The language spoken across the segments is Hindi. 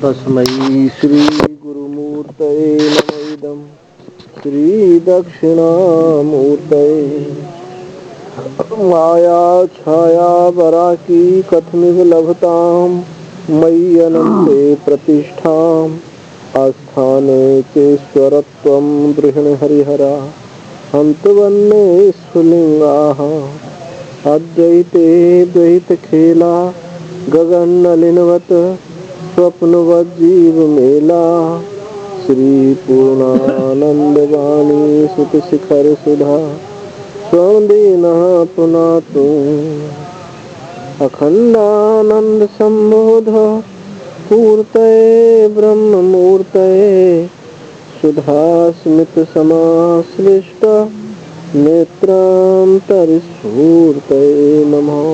तस्मै श्री गुरुमूर्तये नमः। इदं श्री दक्षिणामूर्तये माया छाया वराकी कथमिव लभतां मयि अनन्ते प्रतिष्ठाम् आस्थाने चेश्वरत्वं गृहिणी हरिहरा हन्तवन्ने स्फुलिङ्गाः अद्वैते द्वैतखेला गगननलिनवत् स्वप्नवज्जीवमेला श्री पूर्णानन्दवाणी सुतशिखर सुधा स्वदीनः पुनातु अखण्डानन्द सम्बोध पूर्तये ब्रह्ममूर्तये सुधास्मित समाश्लिष्ट नेत्रान्तरस्फूर्तये नमः।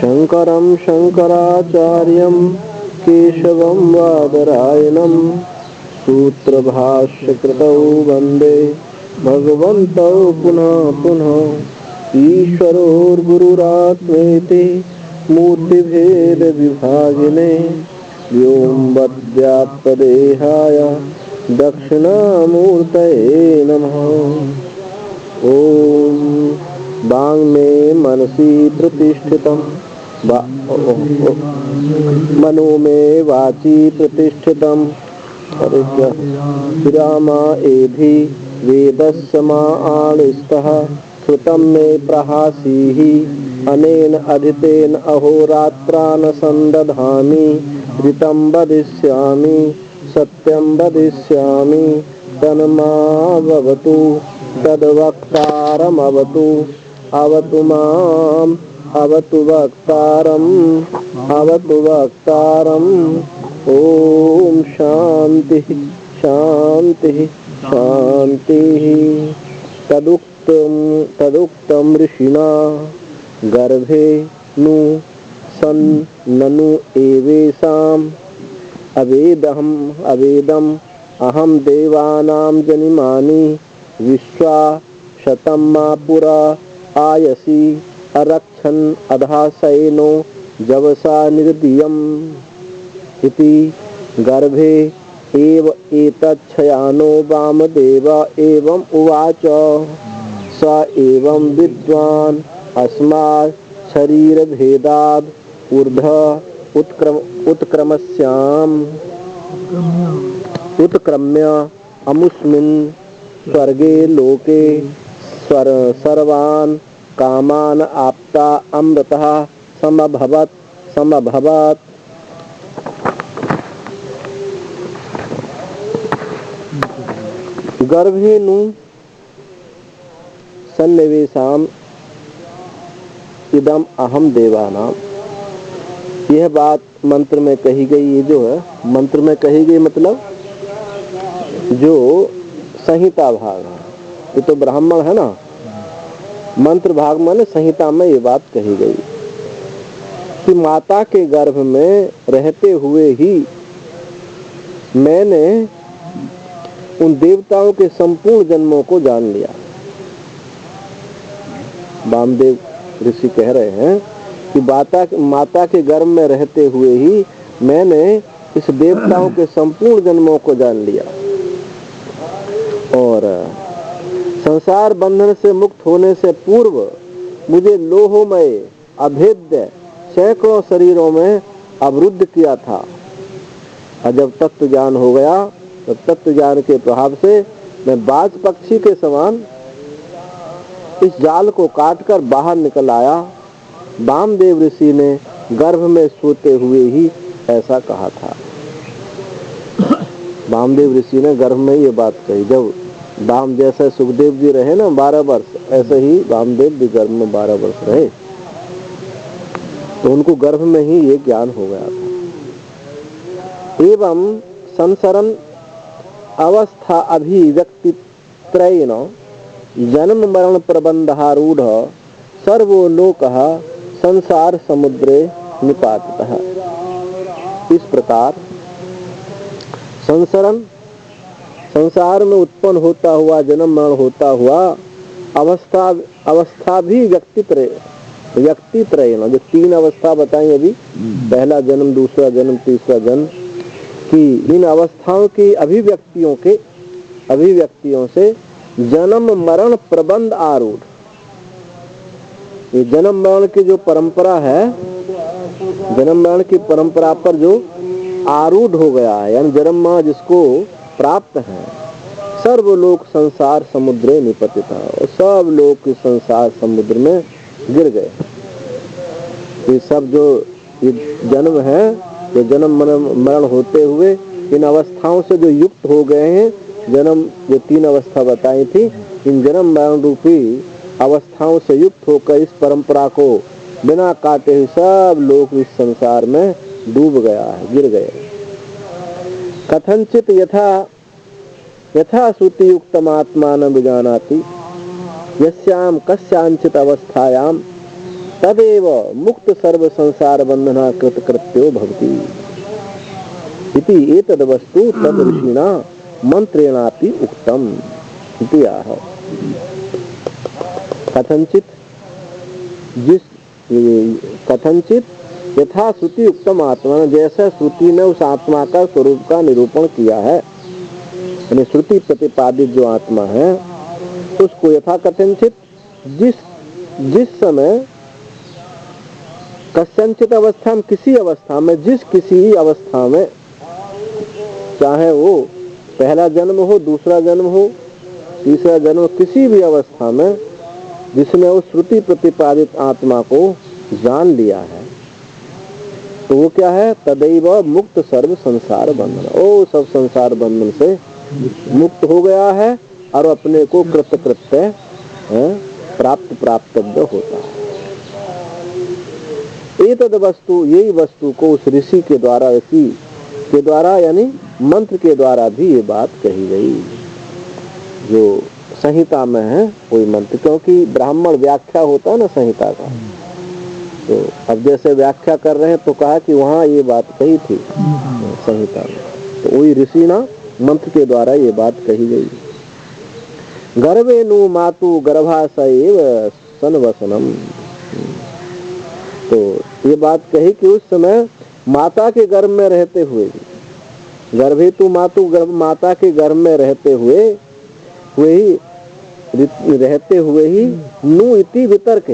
शङ्करं शङ्कराचार्यं केशवं बादरायणं सूत्रभाष्यकृतौ वन्दे भगवन्तौ पुनः पुनः। ईश्वरोर्गुरुरात्मेति मूर्तिभेदविभागिने व्योमवद्व्याप्तदेहाय दक्षिणामूर्तये नमः। ॐ वाङ्मे मनसि प्रतिष्ठितं मनो मे वाचि प्रतिष्ठितं रामा एधि वेदस्समाणिस्तः श्रुतं मे प्रहासीः अनेन अधितेन अहोरात्रान् संदधामि ऋतं वदिष्यामि सत्यं वदिष्यामि तन्मावतु तद्वक्तारमवतु अवतु माम् अवतु वक्तारम् ॐ शान्तिः शान्तिः शान्तिः। तदुक्तं ऋषिणा गर्भे नु सन्ननु एवेषाम् अवेदम् अहं देवानां जनिमानि विश्वा शतं मा पुरा आयसि अरक्षन् अधाशयनो जवसा निर्दीयम् इति गर्भे एव एतच्छयानो वामदेव एवम् उवाच स एवं विद्वान् अस्मात् शरीरभेदाद् ऊर्ध्व उत्क्रम्य अमुष्मिन् स्वर्गे लोके सर्वान् कामान् आप्ता अमृतः समभवत्। गर्भेनु सन्निवेशाम इदम अहम देवानाम। यह बात मंत्र में कही गई। ये जो है मंत्र में कही गई मतलब जो संहिता भाग है, ये तो ब्राह्मण है ना। मंत्र भाग में संहिता में ये बात कही गई कि माता के गर्भ में रहते हुए ही मैंने उन देवताओं के संपूर्ण जन्मों को जान लिया। वामदेव ऋषि कह रहे हैं कि माता के गर्भ में रहते हुए ही मैंने इस देवताओं के संपूर्ण जन्मों को जान लिया और संसार बंधन से मुक्त होने से पूर्व मुझे लोहमय अभेद्य सैकड़ों शरीरों में अवरुद्ध किया था। और जब तत्व ज्ञान हो गया तब तत्व ज्ञान के प्रभाव से मैं बाज पक्षी के समान इस जाल को काटकर बाहर निकल आया। वामदेव ऋषि ने गर्भ में सोते हुए ही ऐसा कहा था। वामदेव ऋषि ने गर्भ में ये बात कही। जब वाम जैसे सुखदेव जी रहे ना 12 वर्ष, ऐसे ही वामदेव भी गर्भ में 12 वर्ष रहे, तो उनको गर्भ में ही ये ज्ञान हो गया था। एवं संसरण अवस्था अभिव्यक्ति त्रयेण जन्म मरण प्रबंधारूढ़ सर्वो लोकः संसार समुद्रे निपातितः। इस प्रकार संसार में उत्पन्न होता हुआ, जन्म मरण होता हुआ अवस्था भी व्यक्ति व्यक्ति त्रयेण, जो 3 अवस्था बताई अभी, पहला जन्म, दूसरा जन्म, तीसरा जन्म, कि इन अवस्थाओं की अभिव्यक्तियों से जन्म मरण प्रबंध आरूढ़, ये जन्म मरण की जो परंपरा है, जन्म मरण की परंपरा पर जो आरूढ़ हो गया है, यानी जन्म मरण जिसको प्राप्त है, सर्वलोक संसार समुद्रे निपतिता, और सब लोग इस संसार समुद्र में गिर गए। ये सब जो ये जन्म है, जो जन्म मरण होते हुए इन अवस्थाओं से जो युक्त हो गए हैं, जन्म जो 3 अवस्था बताई थी, इन जन्म मरण रूपी अवस्थाओं से युक्त होकर इस परंपरा को बिना काटे हुए सब लोग इस संसार में डूब गया है, गिर गए। कथनचित यथा श्रुति युक्तम आत्मानं विजानाति यस्याम कस्यांचित अवस्थायाम तदेव मुक्त सर्व संसार बंधना कृत कृत्यो भवति इति एतद् वस्तु तद् ऋषिणा मंत्रेणापि उक्तम इति आह। कथनचित यथा श्रुति युक्तम आत्मा, जैसे श्रुति ने उस आत्मा का स्वरूप का निरूपण किया है, यानी श्रुति प्रतिपादित जो आत्मा है उसको यथा कथनचित, जिस समय, कस्यंचित अवस्था में, किसी अवस्था में, किसी अवस्था में, चाहे वो पहला जन्म हो, दूसरा जन्म हो, तीसरा जन्म, किसी भी अवस्था में जिसने उस श्रुति प्रतिपादित आत्मा को जान लिया है, तो वो क्या है, तदैव मुक्त सर्व संसार बंधन, ओ सब संसार बंधन से मुक्त हो गया है और अपने को कृतकृत्य प्राप्तव्य होता है। एतद् वस्तु, यही वस्तु को उस ऋषि के द्वारा यानी मंत्र के द्वारा भी ये बात कही गई, जो संहिता में है कोई मंत्र, क्योंकि ब्राह्मण व्याख्या होता है ना संहिता का, तो अब जैसे व्याख्या कर रहे हैं तो कहा कि वहाँ ये बात कही थी संहिता में, तो वही ऋषि ना मंत्र के द्वारा ये बात कही गई। गर्भे नु मातु गर्भाशयेव सनवसनम, तो ये बात कही कि उस समय माता के गर्भ में रहते हुए, गर्भे तु मातु, माता के गर्भ में रहते हुए ही नु इति वितर्क,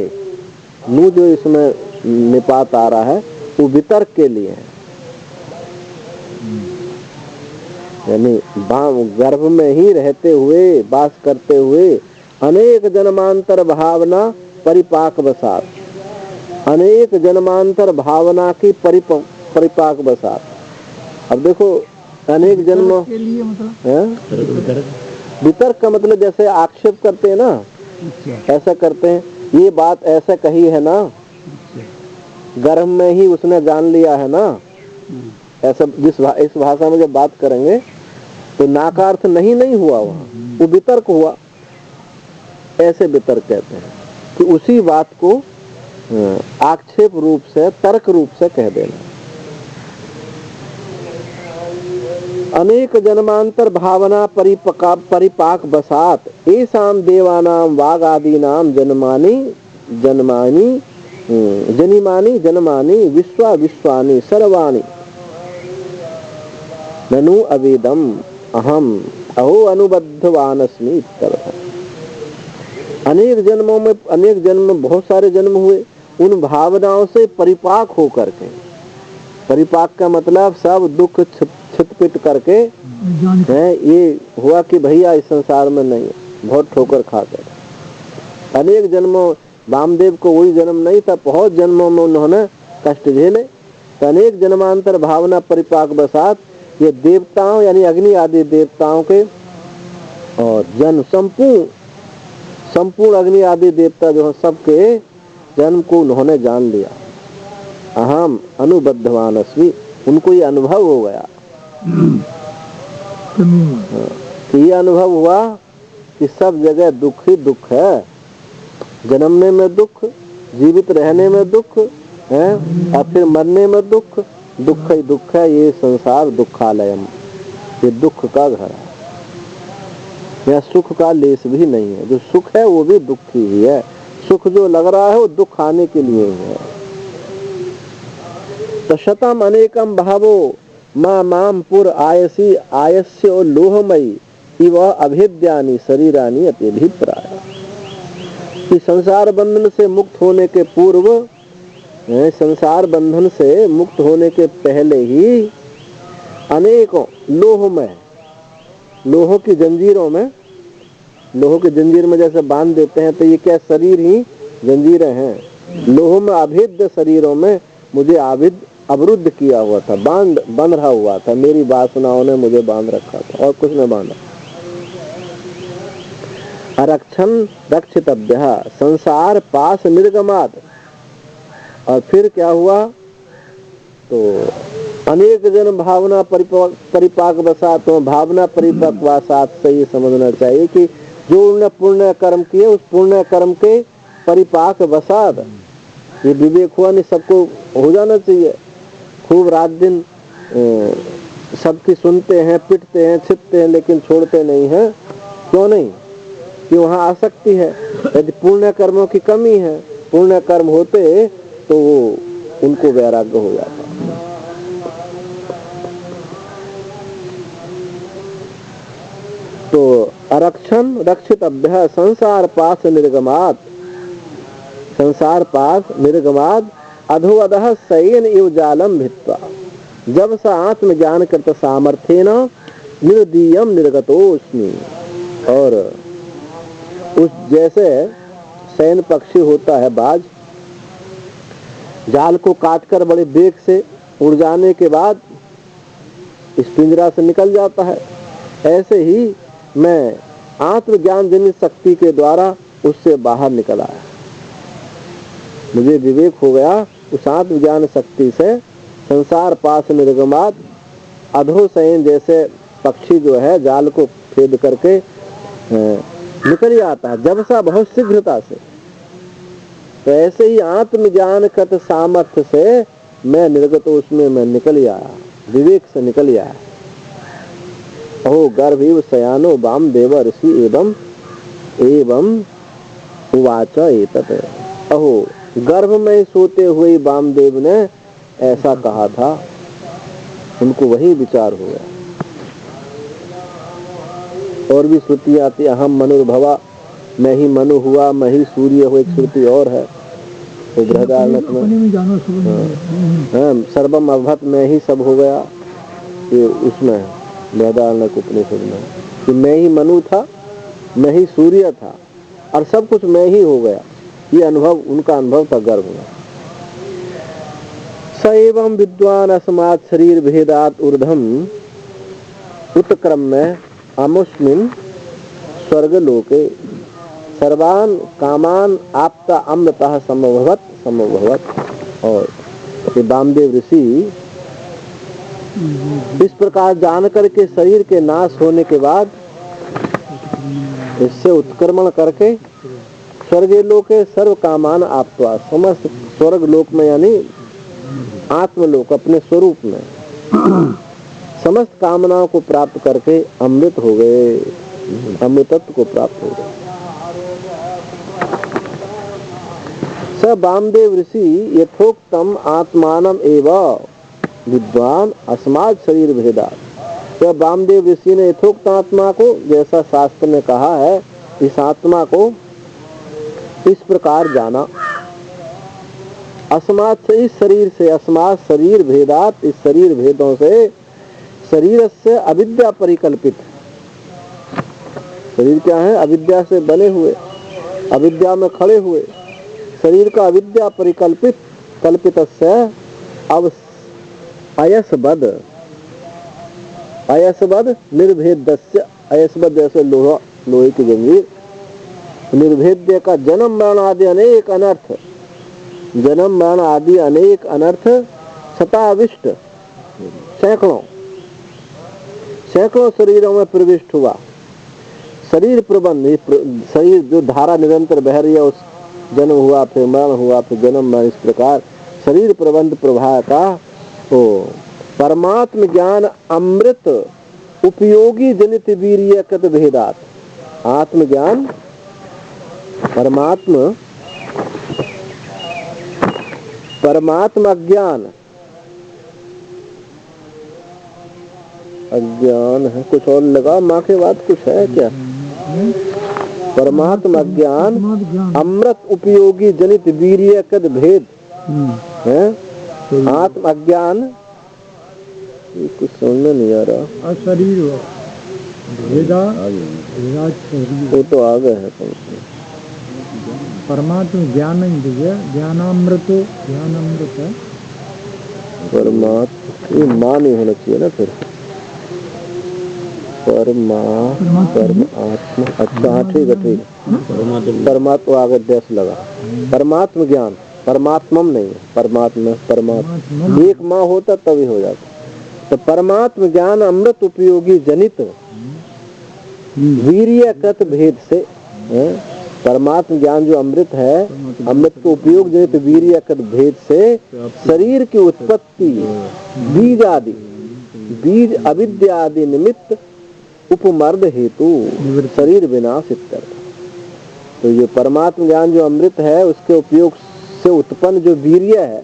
नु जो इसमें निपात आ रहा है वो वितर्क के लिए है, यानी गर्भ में ही रहते हुए, वास करते हुए, अनेक जन्मांतर भावना परिपाक वसात, अनेक जन्मांतर भावना की परिपाक वसात। अब देखो अनेक जन्म के लिए मतलब वितर्क का मतलब जैसे आक्षेप करते हैं ना, ऐसा करते हैं, ये बात ऐसा कही है ना, गर्भ में ही उसने जान लिया है ना, ऐसा इस भाषा में जब बात करेंगे तो नाकार्थ नहीं हुआ, वहाँ वो वितर्क हुआ, ऐसे वितर्क कहते हैं कि उसी बात को आक्षेप रूप से, तर्क रूप से कह देना। अनेक जन्मांतर भावना परिपाक बसात एसाम देवानाम वाग आदीनाम जनिमानी विश्वानि सर्वाणि ननु अवेदम अहम अहो अनुबद्धवानस्मि। अनेक जन्मों में, अनेक जन्म, बहुत सारे जन्म हुए, उन भावनाओं से परिपाक होकर के, परिपाक का मतलब सब दुख छिटपिट करके है, ये हुआ कि भैया इस संसार में नहीं, बहुत ठोकर खाकर। अनेक जन्मों, वामदेव को वही जन्म नहीं था, बहुत जन्मों में उन्होंने कष्ट झेले, तो अनेक जन्मांतर भावना परिपाक बसात, ये देवताओं यानी अग्नि आदि देवताओं के और जन्म संपूर्ण अग्नि आदि देवता जो है सबके जन्म को उन्होंने जान लिया। अहम अनुबद्धवान अस्मि, उनको ये अनुभव हो गया, कि ये अनुभव हुआ कि सब जगह दुख ही दुख है, जन्मने में दुख, जीवित रहने में दुख है, और फिर मरने में दुख, दुख ही दुख है, ये संसार दुखालयम, ये दुख का घर है, यहाँ सुख का लेस भी नहीं है, जो सुख है वो भी दुख ही है, सुख जो लग रहा है वो दुख आने के लिए ही है। तो शतम अनेकम भावो मां माम पुर आयसी आयस्य लोहमयी इव अभेद्यानि शरीरानि अत्यभिप्राय। कि संसार बंधन से मुक्त होने के पूर्व, संसार बंधन से मुक्त होने के पहले ही अनेकों लोहमय, लोहों की जंजीरों में, लोहों की जंजीर में जैसे बांध देते हैं, तो ये क्या शरीर ही जंजीरें हैं। लोहों में अभेद्य शरीरों में मुझे अवरुद्ध किया हुआ था, बंध रहा हुआ था, मेरी वासनाओं ने मुझे बांध रखा था और कुछ न बांधा। अरक्षण रक्षितव्यः संसार पास निर्गमात्। और फिर क्या हुआ, तो अनेक जन भावना परिपाक वसात, तो भावना परिपक्वासात से ये समझना चाहिए कि जो उन्होंने पुण्य कर्म किए उस पुण्य कर्म के परिपाक वसात, ये विवेक हुआ नहीं, सबको हो जाना चाहिए। खूब रात दिन सबकी सुनते हैं, पिटते हैं, छिपते हैं, लेकिन छोड़ते नहीं हैं। क्यों नहीं? कि वहाँ आसक्ति है। यदि पुण्य कर्मों की कमी है, पुण्य कर्म होते तो वो उनको वैराग्य हो जाता। तो अरक्षण रक्षितव्यः संसार पास निर्गमात्, संसार पास निर्गमात् अधोअधः शयेन इव जालम भित्वा। जब स आत्मज्ञान कृत सामर्थ्येन निर्दीयम निर्गतोऽस्मि। और उस जैसे शयन पक्षी होता है बाज, जाल को काटकर बड़े वेग से उड़ जाने के बाद इस पिंजरा से निकल जाता है, ऐसे ही मैं आत्मज्ञान जनित शक्ति के द्वारा उससे बाहर निकल आया। मुझे विवेक हो गया उस आत्मज्ञान शक्ति से। संसार पास निर्गमात अधोशयन, जैसे पक्षी जो है जाल को भेद करके निकल ही आता है, जब सा बहुत शीघ्रता से, तो ऐसे ही आत्मज्ञान कृत सामर्थ्य से मैं निर्गत, उसमें मैं निकल आया, विवेक से निकल आया। अहो गर्भ शयानो वाम देव ऋषि एवं उवाच एतत्। अहो गर्भ में सोते हुए वामदेव ने ऐसा कहा था, उनको वही विचार हुआ। और भी श्रुति आती, अहम मनुर्भवा, मैं ही मनु हुआ, मैं ही सूर्य हुआ। एक श्रुति और है तो बृहदारण्यक में सर्वम अभवत्, मैं ही सब हो गया, ये उसमें बृहदारण्यक उपनिषद में, कि मैं ही मनु था, मैं ही सूर्य था और सब कुछ मैं ही हो गया। ये अनुभव, उनका अनुभव था गर्भ में। स एवं विद्वान अस्मात् शरीर भेदात ऊर्ध्वम उत्क्रम में अमुस्मिन् स्वर्गलोके सर्वान कामान आपता अमृतः समभवत्। और वामदेव ऋषि इस प्रकार जान करके शरीर के नाश होने के बाद इससे उत्क्रमण करके स्वर्ग लोके सर्व कामान आपता, समस्त स्वर्ग लोक में यानी आत्मलोक अपने स्वरूप में समस्त कामनाओं को प्राप्त करके अमृत हो गए, अमृतत्व को प्राप्त हो गए। स वामदेव ऋषि यथोक्तम आत्मानम एवं विद्वान अस्मात् शरीर भेदात। तो वामदेव ऋषि ने यथोक्त आत्मा को, जैसा शास्त्र ने कहा है, इस आत्मा को इस प्रकार जाना। अस्मात् से, इस शरीर से, अस्मात् शरीर भेदात, इस शरीर भेदों से, शरीर से अविद्या परिकल्पित, शरीर क्या है? अविद्या से बने हुए, अविद्या में खड़े हुए शरीर का अविद्या परिकल्पित, कल्पित से अब अयसबद, अयसबद निर्भेदस्य, अयसबद जैसे लोहा, लोहे की जंजीर, निर्भेद्य का जन्म मरण आदि अनेक अनर्थ, जन्म मरण आदि अनेक अनर्थ शताविष्ट, सैकड़ों सैकड़ों शरीरों में प्रविष्ट हुआ। शरीर प्रबंध, शरीर जो धारा निरंतर बह रही है, उस जन्म हुआ, फिर मरण हुआ, फिर जन्म मरण, इस प्रकार शरीर प्रबंध प्रवाह का तो परमात्म ज्ञान अमृत उपयोगी जनित वीर्य कृत भेदात। आत्मज्ञान परमात्म परमात्मा ज्ञान, अज्ञान है कुछ और लगा, माँ के बाद कुछ है क्या? परमात्मा ज्ञान अमृत उपयोगी जनित वीर्य कद भेद है। आत्म अज्ञान कुछ समझ में नहीं आ रहा। शरीर वो तो आ गए हैं। परमात्मा ज्ञान ज्ञानामृत है। परमात्मा माँ नहीं होना चाहिए ना फिर। परमात्मा अच्छा ठीक है ठीक है। परमात्मा आगे देश लगा। परमात्मा ज्ञान, परमात्मम नहीं है, परमात्मा एक माँ होता तभी हो जाता। तो परमात्मा ज्ञान अमृत उपयोगी जनित वीर्यकृत भेद से, परमात्मा ज्ञान जो अमृत है, अमृत के उपयोग जनित वीर्यकृत भेद से शरीर की उत्पत्ति बीज अविद्या आदि निमित्त उपमर्द हेतु शरीर विनाश इत्यर्थ। तो ये परमात्मा ज्ञान जो अमृत है उसके उपयोग से उत्पन्न जो वीर्य है,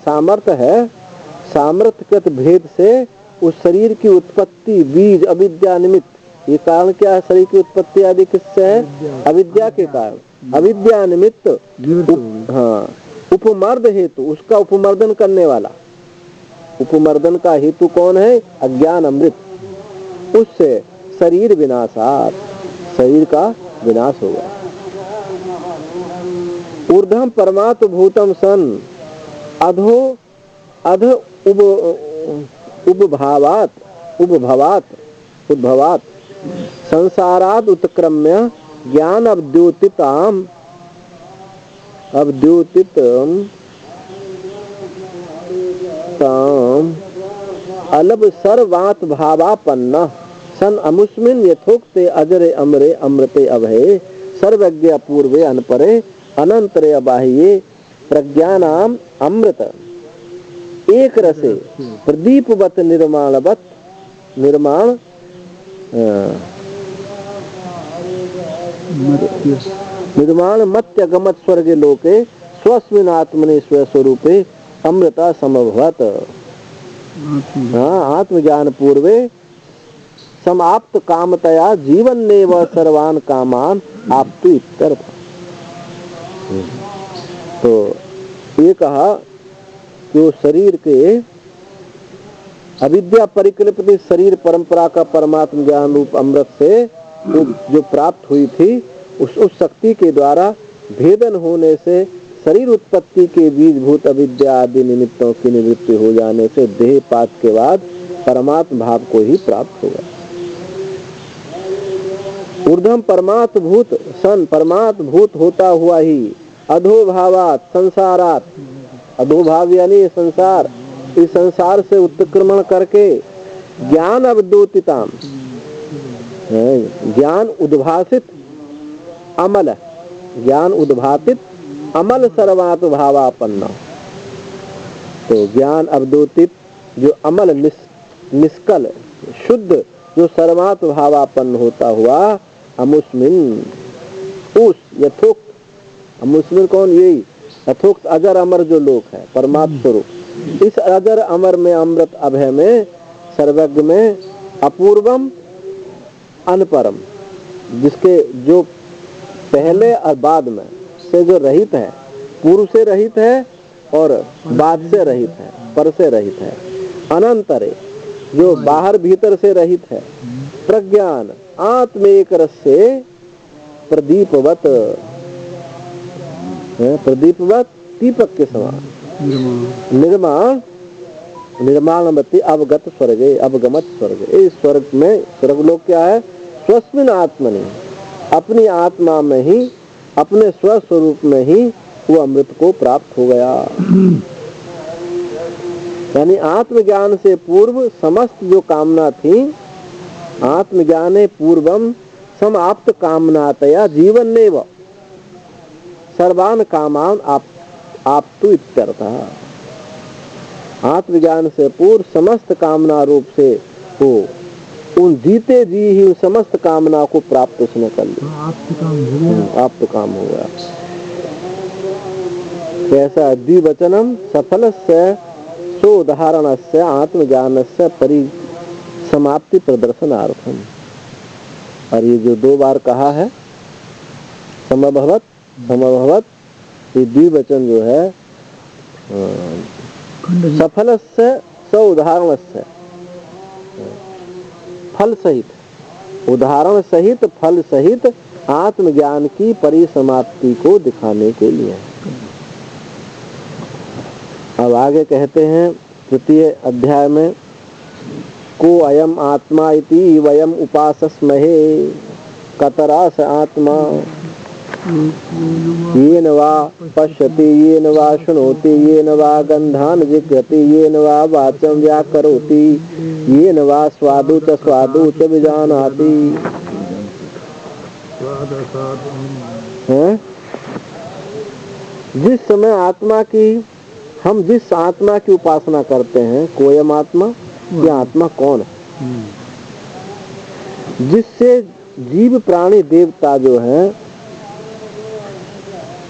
सामर्थ्य है, सामर्थ्यकृत भेद से उस शरीर की उत्पत्ति बीज अविद्या निमित्त। ये कारण क्या है? शरीर की उत्पत्ति आदि किससे है? अविद्या के कारण, अविद्या निमित्त उपमर्द हेतु, उसका उपमर्दन करने वाला, उपमर्दन का हेतु कौन है? अज्ञान अमृत। उससे शरीर विनाशात, शरीर का विनाश होगा। ऊर्ध्वम परमात्म भूतम सन अध उद्भवात संसाराद उत्क्रम्य ज्ञान अवद्योतितम अलभ सर्वात भावापन्न सन अमुस्मिन यथोक्ते अजरे अमरे अमृते अभये सर्वज्ञ पूर्वे अनपरे अनंतरे अबाह्ये प्रज्ञानाम अमृत एक रसे प्रदीपवत निर्माण मत्य गमत स्वर्गे लोके स्वस्मिन् आत्मने स्वस्वरूपे अमृता समभवत। आत्मज्ञान पूर्वे समाप्त कामतया जीवन ने व सर्वान कामान आप्तु इत्यर्थ। तो ये कहा कि शरीर के अविद्या परिकल्पित शरीर परंपरा का परमात्म ज्ञान रूप अमृत से जो प्राप्त हुई थी, उस शक्ति के द्वारा भेदन होने से शरीर उत्पत्ति के बीजभूत अविद्या आदि निमित्तों की निवृत्ति हो जाने से देह पात के बाद परमात्म भाव को ही प्राप्त होगा। ऊर्ध्वम परमात्म भूत सन, परमात्म भूत होता हुआ ही अधोभावात संसारात, अधोभाव यानी संसार, इस संसार से उत्क्रमण करके ज्ञान अवद्योतिताम, ज्ञान उद्भासित अमल, ज्ञान उद्भासित अमल सर्वात भावापन्न। तो ज्ञान अवद्योतित जो अमल निष्कल शुद्ध जो सर्वात भावापन्न होता हुआ अमुस्मिन, उस यथोक्त, अमुस्मिन कौन? यही यथोक्त अजर अमर जो लोक है परमात्म स्वरूप, इस अजर अमर में अमृत अभय में सर्वज्ञ में अपूर्वम अनपरम, जिसके जो पहले और बाद में से जो रहित है, पूर्व से रहित है और बाद से रहित है, पर से रहित है, अनंतरे जो बाहर भीतर से रहित है, प्रज्ञान आत्म एक रस से प्रदीपवत, प्रदीपवत दीपक के समान निर्माणमति अवगत स्वर्गे, अवगमत स्वर्गे। इस स्वर्ग में, स्वर्गलोक क्या है? स्वस्मिन् आत्मनि, अपनी आत्मा में ही, अपने स्वस्वरूप में ही वो अमृत को प्राप्त हो गया। यानी आत्मज्ञान से पूर्व समस्त जो कामना थी, आत्मज्ञाने पूर्वम समाप्त कामनातया जीवन नेव सर्वान कामान आप्तु इत्यर्थः। आत्मज्ञान से पूर्व समस्त कामना रूप से हो, उन जीते जी ही समस्त कामना को प्राप्त उसने कर लिया। आप तो काम हो गया। कैसा द्विवचनम सफलस्य सो उदाहरणस्य आत्मज्ञानस्य परिसमाप्ति प्रदर्शनार्थम। और ये जो 2 बार कहा है समभवत समभवत, ये द्विवचन जो है सफलस्य स उदाहरणस्य, फल सहित, उदाहरण सहित, फल सहित आत्मज्ञान की परिसमाप्ति को दिखाने के लिए। अब आगे कहते हैं 3 अध्याय में, को अयम आत्मा इति वयम उपासस्महे कतरास आत्मा येन वा पश्यति येन वा शृणोति येन वा गन्धान् जिघ्रति येन वा वाचं व्याकरोति येन वा स्वादु च विजानाति। जिस समय आत्मा की, हम जिस आत्मा की उपासना करते हैं, कोयम आत्मा, यह आत्मा कौन है? जिससे जीव प्राणी देवता जो है,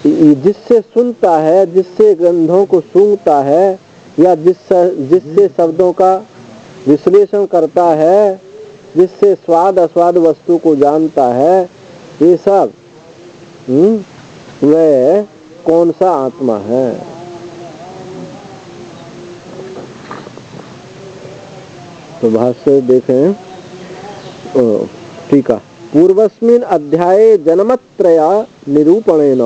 जिससे सुनता है, जिससे गंधों को सूंघता है, या जिससे शब्दों का विश्लेषण करता है, जिससे स्वाद अस्वाद वस्तु को जानता है, ये सब वह कौन सा आत्मा है? तो भाष्य देखें, टीका। पूर्वस्मिन् अध्याये जन्मत्रया निरूपणेन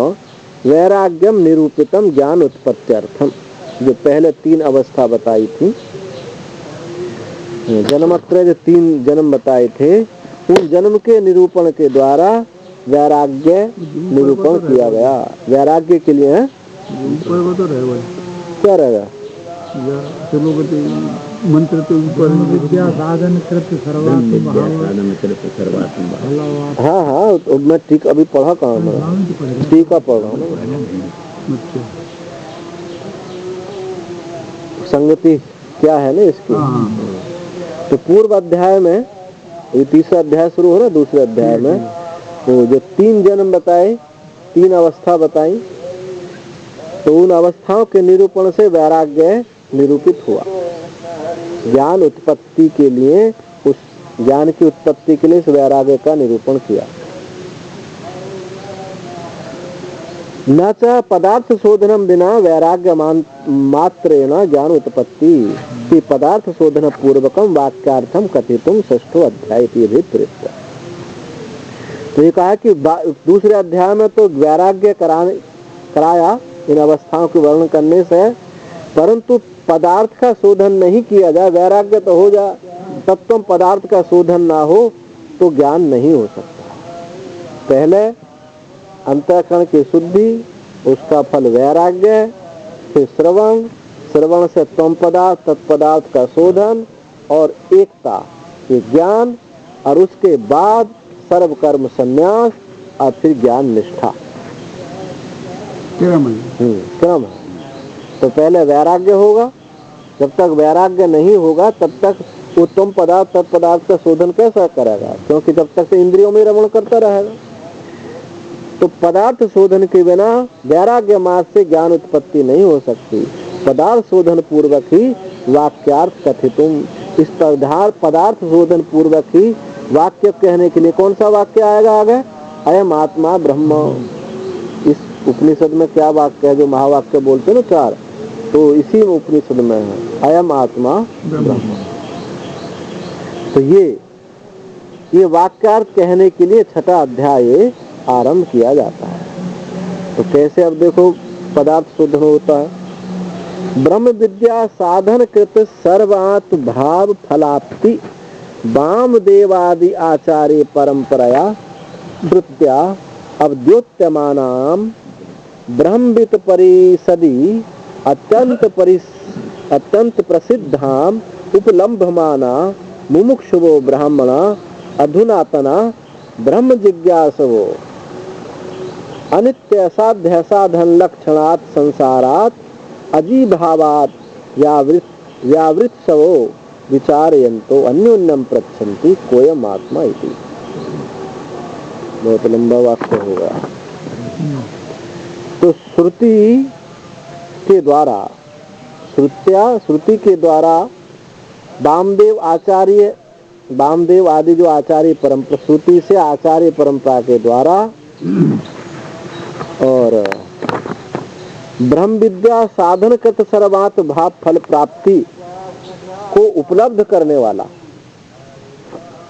वैराग्यम निरूपितम ज्ञान उत्पत्त्यर्थम। जो पहले 3 अवस्था बताई थी, जन्मत्रय जो 3 जन्म बताए थे, उन जन्म के निरूपण के द्वारा वैराग्य निरूपण किया गया। वैराग्य के लिए है क्या रहेगा? मंत्र के ऊपर विद्या साधन कृत सर्वात्म भाव। हाँ हाँ, तो मैं ठीक अभी पढ़ा कहाँ मैं, टीका पढ़ रहा हूँ। संगति क्या है ना इसकी। तो पूर्व अध्याय में, ये 3रा अध्याय शुरू हो रहा, 2रे अध्याय में तो जो 3 जन्म बताए, 3 अवस्था बताई, तो उन अवस्थाओं के निरूपण से वैराग्य निरूपित हुआ। ज्ञान उत्पत्ति के लिए, उस ज्ञान की उत्पत्ति के लिए इस वैराग्य का निरूपण किया। न च पदार्थ शोधनम बिना वैराग्य मात्रेण ज्ञान उत्पत्ति की पदार्थ शोधन पूर्वकम वाक्यार्थम कथितुम 6ठो अध्याय की अभिप्रेत। तो ये कहा कि 2रे अध्याय में तो वैराग्य कराया इन अवस्थाओं के वर्णन करने से, परंतु पदार्थ का शोधन नहीं किया जाए, वैराग्य तो हो जाए, तब तो पदार्थ का शोधन ना हो तो ज्ञान नहीं हो सकता। पहले अंतःकरण की शुद्धि, उसका फल वैराग्य, फिर श्रवण, श्रवण से त्वम पदार्थ, तत्पदार्थ का शोधन और एकता, ये ज्ञान, और उसके बाद सर्व कर्म संन्यास, और फिर ज्ञान निष्ठा। क्रम है। तो पहले वैराग्य होगा, जब तक वैराग्य नहीं होगा तब तक उत्तम पदार्थ तत्पदार्थ का शोधन कैसा करेगा, क्योंकि जब तक तो इंद्रियों में रमण करता रहेगा। तो पदार्थ शोधन के बिना वैराग्य मार्ग से ज्ञान उत्पत्ति नहीं हो सकती। पदार्थ शोधन पूर्वक ही वाक्यार्थ कथितुम, इस पदार्थ शोधन पूर्वक ही वाक्य कहने के लिए कौन सा वाक्य आएगा आगे? अयम आत्मा ब्रह्म। इस उपनिषद में क्या वाक्य है जो महावाक्य बोलते हैं ना 4, तो इसी उपनिषद में है अयम आत्मा ब्रह्म। तो ये वाक्यार्थ कहने के लिए 6ठा अध्याय आरंभ किया जाता है। तो कैसे, अब देखो पदार्थ शोधन होता है। ब्रह्म विद्या साधन कृत सर्वात्म भाव फलाप्ति वामदेवादि आचार्य परंपराया वृत्त्या अवद्योत्यमानाम ब्रह्मवित परिषदि अत्यंत प्रसिद्धाम उपलम्भमाना मुमुक्षुवो ब्राह्मणा अधुनातना ब्रह्म जिज्ञासवो अनित्य साध्य साधन लक्षणात् संसारात् अजीभावात् व्यावृत्सवो विचारयन्तो अन्योन्यम पृच्छन्ति कोयम आत्मा इति। बहुत लंबा वाक्य होगा। तो श्रुति के द्वारा, श्रुति के द्वारा वामदेव आदि जो आचार्य परंपरा, श्रुति से आचार्य परंपरा के द्वारा और ब्रह्म विद्या साधनकृत सर्वात भाव फल प्राप्ति को उपलब्ध करने वाला,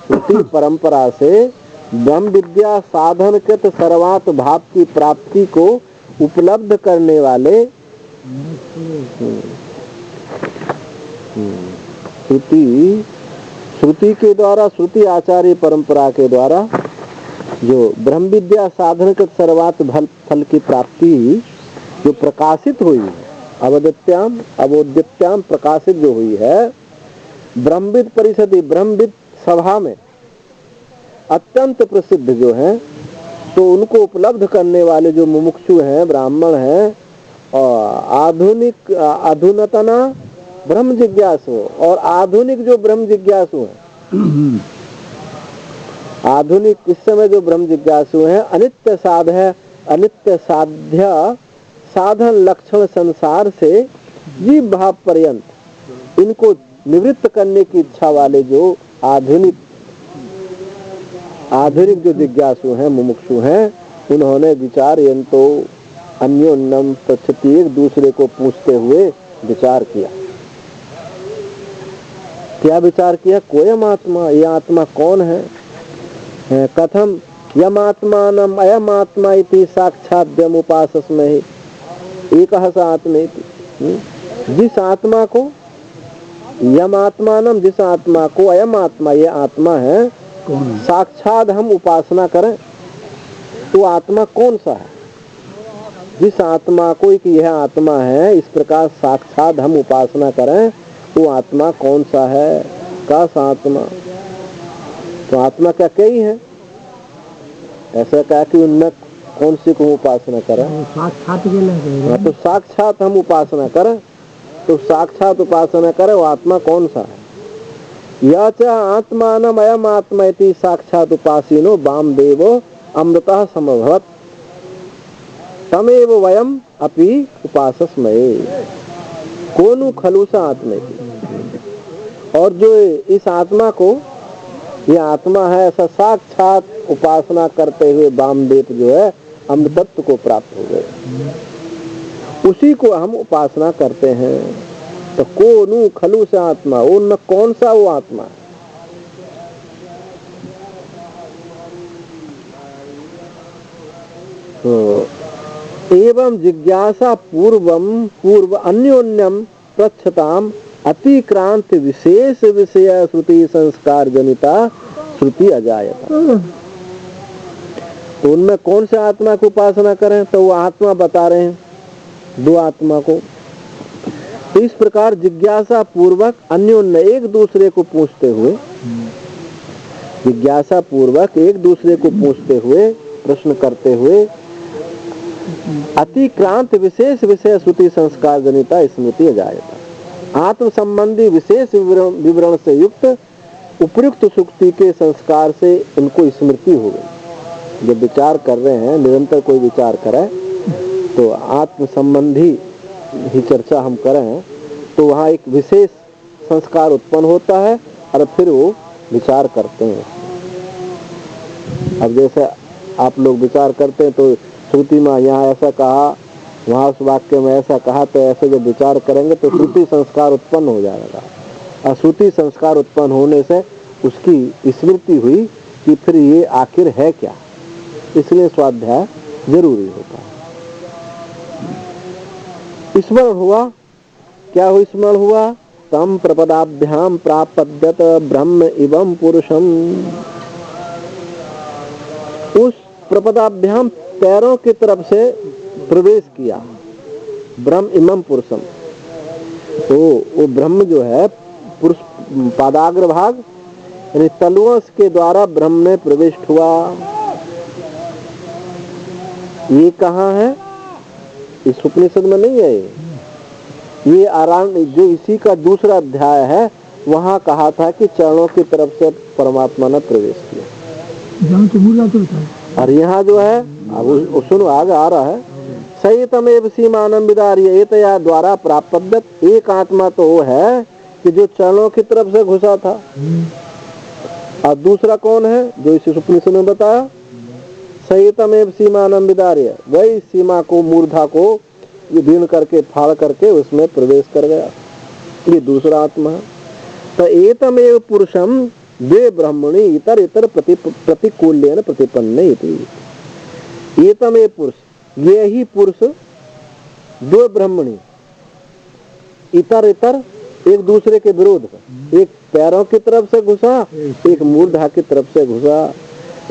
श्रुति परंपरा से ब्रह्म विद्या साधनकृत सर्वात भाव की प्राप्ति को उपलब्ध करने वाले श्रुति के द्वारा, श्रुति आचार्य परंपरा के द्वारा जो ब्रह्म विद्या साधनकृत सर्वात फल की प्राप्ति जो प्रकाशित हुई है, अवोदित्याम प्रकाशित जो हुई है, ब्रह्मविद परिषद, ब्रह्मविद सभा में अत्यंत प्रसिद्ध जो है, तो उनको उपलब्ध करने वाले जो मुमुक्षु हैं, ब्राह्मण हैं, और अधुनतना ब्रह्म जिज्ञासु, और आधुनिक जो ब्रह्म जिज्ञासु हैं, आधुनिक इस समय जो ब्रह्म जिज्ञासु हैं, अनित्य साध्य साधन लक्षण संसार से जीव भाव पर्यंत इनको निवृत्त करने की इच्छा वाले जो आधुनिक जो जिज्ञासु हैं, मुमुक्षु हैं, उन्होंने विचार यंतो अन्योन्यम पृच्छति, एक दूसरे को पूछते हुए विचार किया। क्या विचार किया? कोयम आत्मा, ये आत्मा कौन है? कथम यम आत्मानम अयम आत्मा इति साक्षाद्यम उपासस्महे, एक आत्मेति, जिस आत्मा को यम आत्मानम, जिस आत्मा को अयम आत्मा, ये आत्मा है, साक्षात हम उपासना करें, तो आत्मा कौन सा है? जिस आत्मा को कि यह आत्मा है, इस प्रकार साक्षात हम उपासना करें, वो आत्मा कौन सा है? का आत्मा? तो आत्मा क्या कई है? ऐसा कहा कि उनमें कौन सी को उपासना करें? साक्षात के लिए तो साक्षात हम उपासना करें, तो साक्षात उपासना करें, वो आत्मा कौन सा है? या च आत्मानम अयम आत्मा इति साक्षात उपासीनो वामदेवो अमृतः समभवत् तमेव वयम अपि उपासस्महे कोनु खलुसा आत्मे। और जो इस आत्मा को, ये आत्मा है, ऐसा साक्षात उपासना करते हुए वामदेव जो है अमृतत्व को प्राप्त हो गए, उसी को हम उपासना करते हैं। तो कोनु खलुसा आत्मा, उनमें कौन सा वो आत्मा है? तो एवं जिज्ञासा पूर्व अन्योन्यम पृच्छताम अतिक्रांत विशेष विषय श्रुति संस्कार जनिता श्रुति अजायता। तो उनमें कौन से आत्मा को उपासना करें? तो वो आत्मा बता रहे हैं, दो आत्मा को। तो इस प्रकार जिज्ञासा पूर्वक अन्योन्य एक दूसरे को पूछते हुए, जिज्ञासा पूर्वक एक दूसरे को पूछते हुए, प्रश्न करते हुए, अतिक्रांत विशेष विषय श्रुति संस्कार जनिता स्मृति अजायता, आत्म संबंधी विशेष विवरण से युक्त उपयुक्त सुक्ति के संस्कार से उनको स्मृति हो गई। जब विचार कर रहे हैं, निरंतर कोई विचार करे, तो आत्म संबंधी ही चर्चा हम करें, तो वहाँ एक विशेष संस्कार उत्पन्न होता है और फिर वो विचार करते हैं। अब जैसे आप लोग विचार करते हैं, तो श्रुति में यहाँ ऐसा कहा, वहाँ उस वाक्य में ऐसा कहा, तो ऐसे जब विचार करेंगे तो श्रुति संस्कार उत्पन्न हो जाएगा। और श्रुति संस्कार उत्पन्न होने से उसकी स्मृति हुई कि फिर ये आखिर है क्या, इसलिए स्वाध्याय जरूरी होता है। स्मरण हुआ, क्या हो? स्मरण हुआ, तम प्रपदाभ्याम प्रापद्यत ब्रह्म इवं पुरुषम, उस प्रपदाभ्याम पैरों की तरफ से प्रवेश किया, ब्रह्म इमं पुरुषम। तो वो ब्रह्म जो है, पुरुष पादाग्र भाग यानी तलुओं के द्वारा ब्रह्म में प्रवेश हुआ। ये कहाँ है? इस उपनिषद में नहीं है ये आराम, जो इसी का दूसरा अध्याय है, वहाँ कहा था कि चरणों की तरफ से परमात्मा ने प्रवेश किया। और यहाँ जो है, अब सुनो आगे आ रहा है, सहितमेव सीमानं विदार्य एतया द्वारा प्राप्त। एक आत्मा तो वो है कि जो चरणों की तरफ से घुसा था, और दूसरा कौन है जो इस उपनिषद में बताया, सहितमेव सीमानं विदार्य, वही सीमा को, मूर्धा को विदीर्ण करके, फाड़ करके उसमें प्रवेश कर गया, ये दूसरा आत्मा है। तो एतमेव पुरुषम द्वे ब्रह्मणि इतर इतर प्रतिकूल्येन प्रतिपन्ने इति। एतमेव पुरुष, ये ही पुरुष, दो ब्रह्मणि इतर इतर, एक दूसरे के विरोध, एक पैरों की तरफ से घुसा, एक मूर्धा की तरफ से घुसा,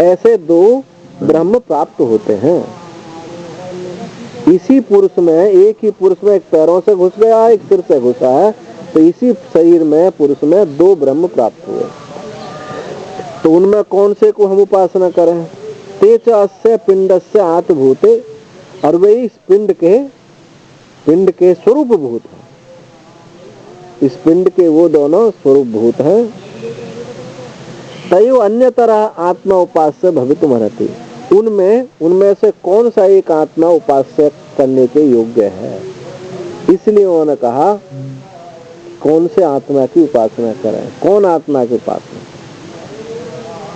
ऐसे दो ब्रह्म प्राप्त होते हैं। इसी पुरुष में, एक ही पुरुष में एक पैरों से घुस गया, एक सिर से घुसा है, तो इसी शरीर में, पुरुष में दो ब्रह्म प्राप्त हुए। तो उनमें कौन से को हम उपासना करें? तेज अस्य पिंडस्य आत्मभूते, और वे इस पिंड के स्वरूप भूत है। इस पिंड के वो दोनों स्वरूप भूत हैं। तयो अन्यतरा आत्मा उपास्य भवितुमर्हति, उनमें से कौन सा एक आत्मा उपास्य करने के योग्य है? इसलिए उन्होंने कहा कौन से आत्मा की उपासना करें, कौन आत्मा की उपासना?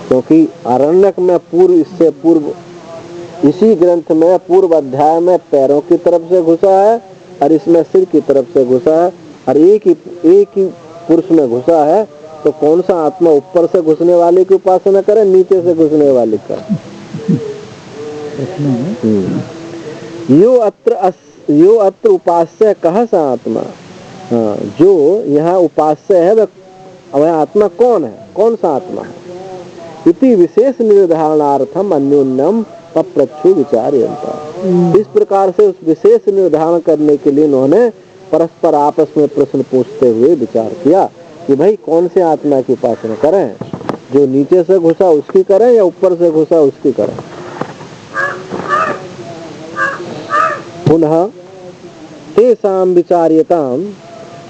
क्योंकि आरण्यक में इससे पूर्व इसी ग्रंथ में पूर्व अध्याय में पैरों की तरफ से घुसा है, और इसमें सिर की तरफ से घुसा है, और एक ही पुरुष में घुसा है। तो कौन सा आत्मा ऊपर से घुसने वाले की उपासना करें, नीचे से घुसने वाले का? यो अत्र उपास्य कहा सा आत्मा, हाँ, जो यहाँ उपास्य है वह आत्मा कौन है, कौन सा आत्मा है? इति विशेष निर्धारणार्थम अन्योन्यम पप्रच्छु विचार्यन्ता। इस प्रकार से उस विशेष निर्धारण करने के लिए उन्होंने परस्पर आपस में प्रश्न पूछते हुए विचार किया कि भाई कौन से आत्मा की उपासना करें, जो नीचे से घुसा उसकी करें या ऊपर से घुसा उसकी करें। पुनः तेषां विचार्यताम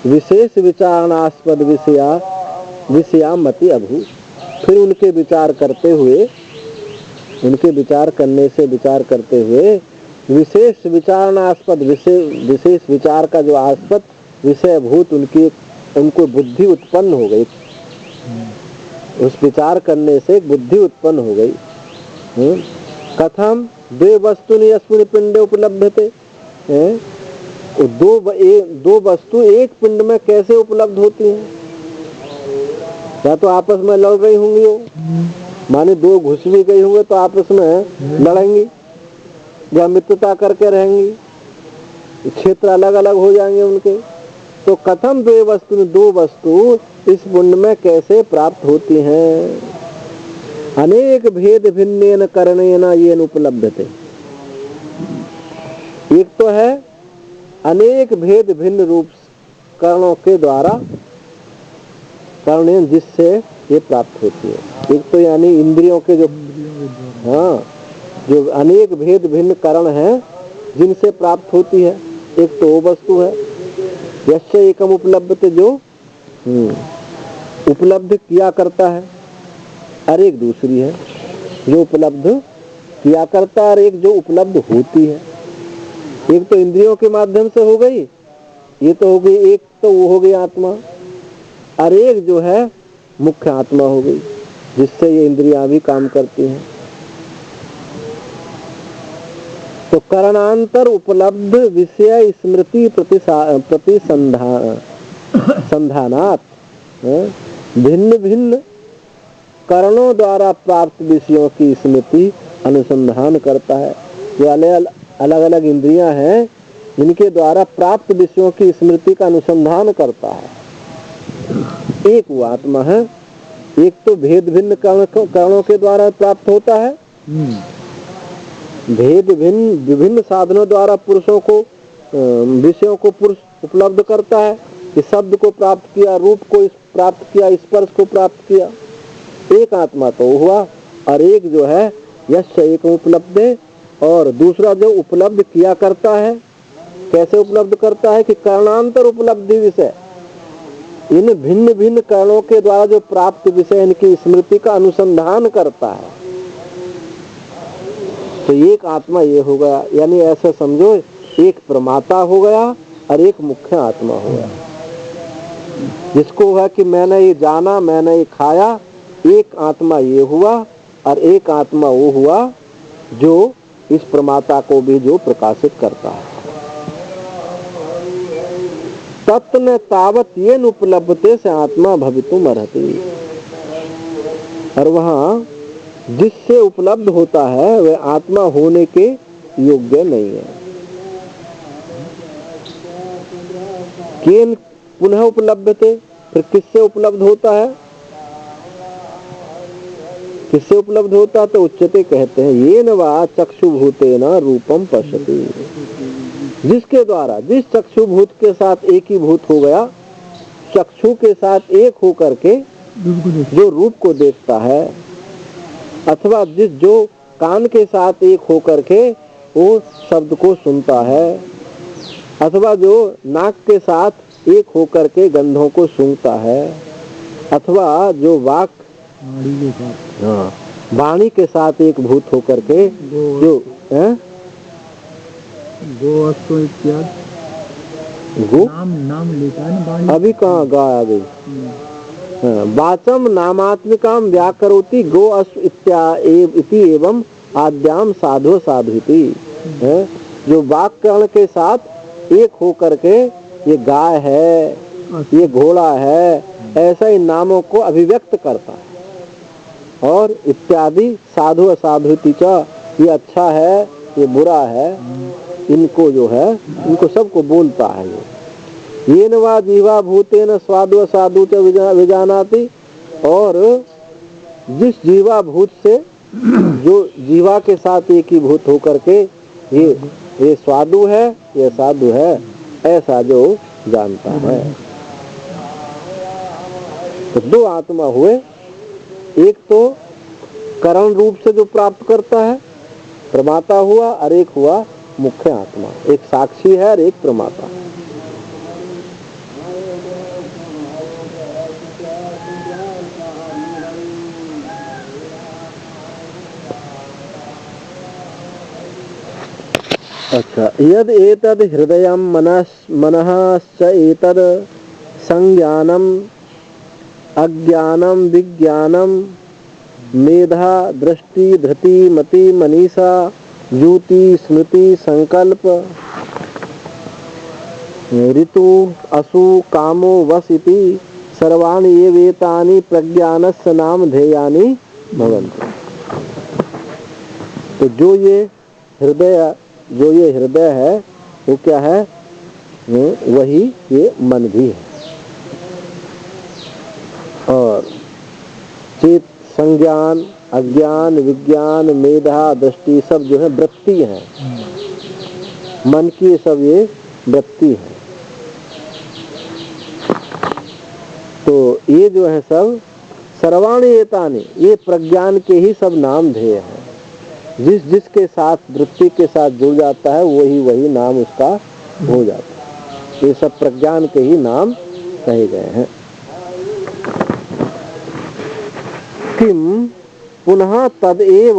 विशेष विचारणास्पद विषया मति अभूत। फिर उनके विचार करते हुए, उनके विचार करने से विचार करते हुए विशेष विचारणास्पद विशेष विचार का जो आस्पद विषय भूत उनको बुद्धि उत्पन्न हो गई। उस विचार करने से बुद्धि उत्पन्न हो गई। कथम द्वे वस्तुनि अस्मिन् पिंडे उपलभ्यते, दो वस्तु एक पिंड में कैसे उपलब्ध होती हैं? या तो आपस में लड़ रही होंगी, माने दो घुस भी गई होंगे तो आपस में लड़ेंगी, या मित्रता करके रहेंगी, क्षेत्र अलग अलग हो जाएंगे उनके। तो कथम दो वस्तु इस पिंड में कैसे प्राप्त होती हैं? अनेक भेद भिन्नेन करणेन येन उपलभ्यते। एक तो है अनेक भेद भिन्न रूप करणों के द्वारा, करणेन जिससे ये प्राप्त होती है। एक तो यानी इंद्रियों के जो, हाँ, जो अनेक भेद भिन्न करण हैं जिनसे प्राप्त होती है। एक तो वो वस्तु है यस्य एकम उपलब्धते, जो उपलब्ध किया करता है, और एक दूसरी है जो उपलब्ध किया करता है और एक जो उपलब्ध होती है। एक तो इंद्रियों के माध्यम से हो गई, ये तो हो गई, एक तो वो हो गई आत्मा, और एक जो है मुख्य आत्मा हो गई जिससे ये इंद्रियां भी काम करती हैं। तो करणांतर उपलब्ध विषय स्मृति प्रतिसंधानात् भिन्न भिन्न करणों द्वारा प्राप्त विषयों की स्मृति अनुसंधान करता है। जो अलग अलग इंद्रियां हैं जिनके द्वारा प्राप्त विषयों की स्मृति का अनुसंधान करता है, एक वो आत्मा है। एक तो भेद भिन्न करणों के द्वारा प्राप्त होता है, भेद भिन्न विभिन्न साधनों द्वारा पुरुषों को विषयों को पुरुष उपलब्ध करता है कि शब्द को प्राप्त किया, रूप को प्राप्त किया, स्पर्श को प्राप्त किया। एक आत्मा तो हुआ, और एक जो है यश एक उपलब्ध है, और दूसरा जो उपलब्ध किया करता है। कैसे उपलब्ध करता है कि करणांतर उपलब्धि विषय, इन भिन्न भिन्न करणों के द्वारा जो प्राप्त विषय इनकी स्मृति का अनुसंधान करता है। तो एक आत्मा ये होगा, यानी ऐसे समझो एक प्रमाता हो गया और एक मुख्य आत्मा हो गया। जिसको है कि मैंने ये जाना, मैंने ये खाया, एक आत्मा ये हुआ और एक आत्मा वो हुआ जो इस प्रमाता को भी जो प्रकाशित करता है। तत्व में तावत ये उपलब्धते से आत्मा भवितुम अर्हति। और वहाँ जिससे उपलब्ध होता है वह आत्मा होने के योग्य नहीं है। केन पुनः उपलब्धते, फिर किससे उपलब्ध होता है? किससे उपलब्ध होता है? तो उच्चते कहते हैं येन वा चक्षुभूतेन रूपम पश्यति। जिसके द्वारा, जिस चक्षुभूत के साथ एक ही भूत हो गया, चक्षु के साथ एक होकर के जो रूप को देखता है, अथवा जो कान के साथ एक होकर के वो शब्द को सुनता है, अथवा जो नाक के साथ एक होकर के गंधों को सूंघता है, अथवा जो वाणी के साथ एक भूत होकर के जो नाम लेता है। अभी कहाँ गा आ गई? वाचम नामात्मिकाम व्याकरोति गो अश्व इति एवं आद्याम साधो साधुति। जो वाक्यण के साथ एक होकर के ये गाय है, ये घोड़ा है, ऐसा इन नामों को अभिव्यक्त करता है। और इत्यादि साधु असाधुति च, ये अच्छा है, ये बुरा है, इनको जो है, इनको सबको बोलता है। येन वा जीवा भूतेन स्वादु असाधु च विजानाति। और जिस जीवा भूत से, जो जीवा के साथ एक ही भूत होकर के ये स्वादु है, ये साधु है, ऐसा जो जानता है। तो दो आत्मा हुए, एक तो करण रूप से जो प्राप्त करता है प्रमाता हुआ, और एक हुआ मुख्य आत्मा। एक साक्षी है और एक प्रमाता। अच्छा, यद एतद हृदयं मनः च एतद संज्ञानम अज्ञानम विज्ञानम मेधा दृष्टि धृति मति मनीषा ज्योति स्मृति संकल्प ऋतु असु कामो वस इति सर्वाणि एवेतानि प्रज्ञानस्य नामधेयानि भवन्ति। तो जो ये हृदय है वो क्या है? वही ये मन भी है। और चित, संज्ञान, अज्ञान, विज्ञान, मेधा, दृष्टि सब जो है वृत्ति है मन की, सब ये वृत्ति है। तो ये जो है सब सर्वाणि एतानि, ये प्रज्ञान के ही सब नाम ध्येय है। जिसके साथ वृत्ति के साथ जुड़ जाता है वही नाम उसका हो जाता है। ये सब प्रज्ञान के ही नाम कहे गए हैं। किम पुनः तदेव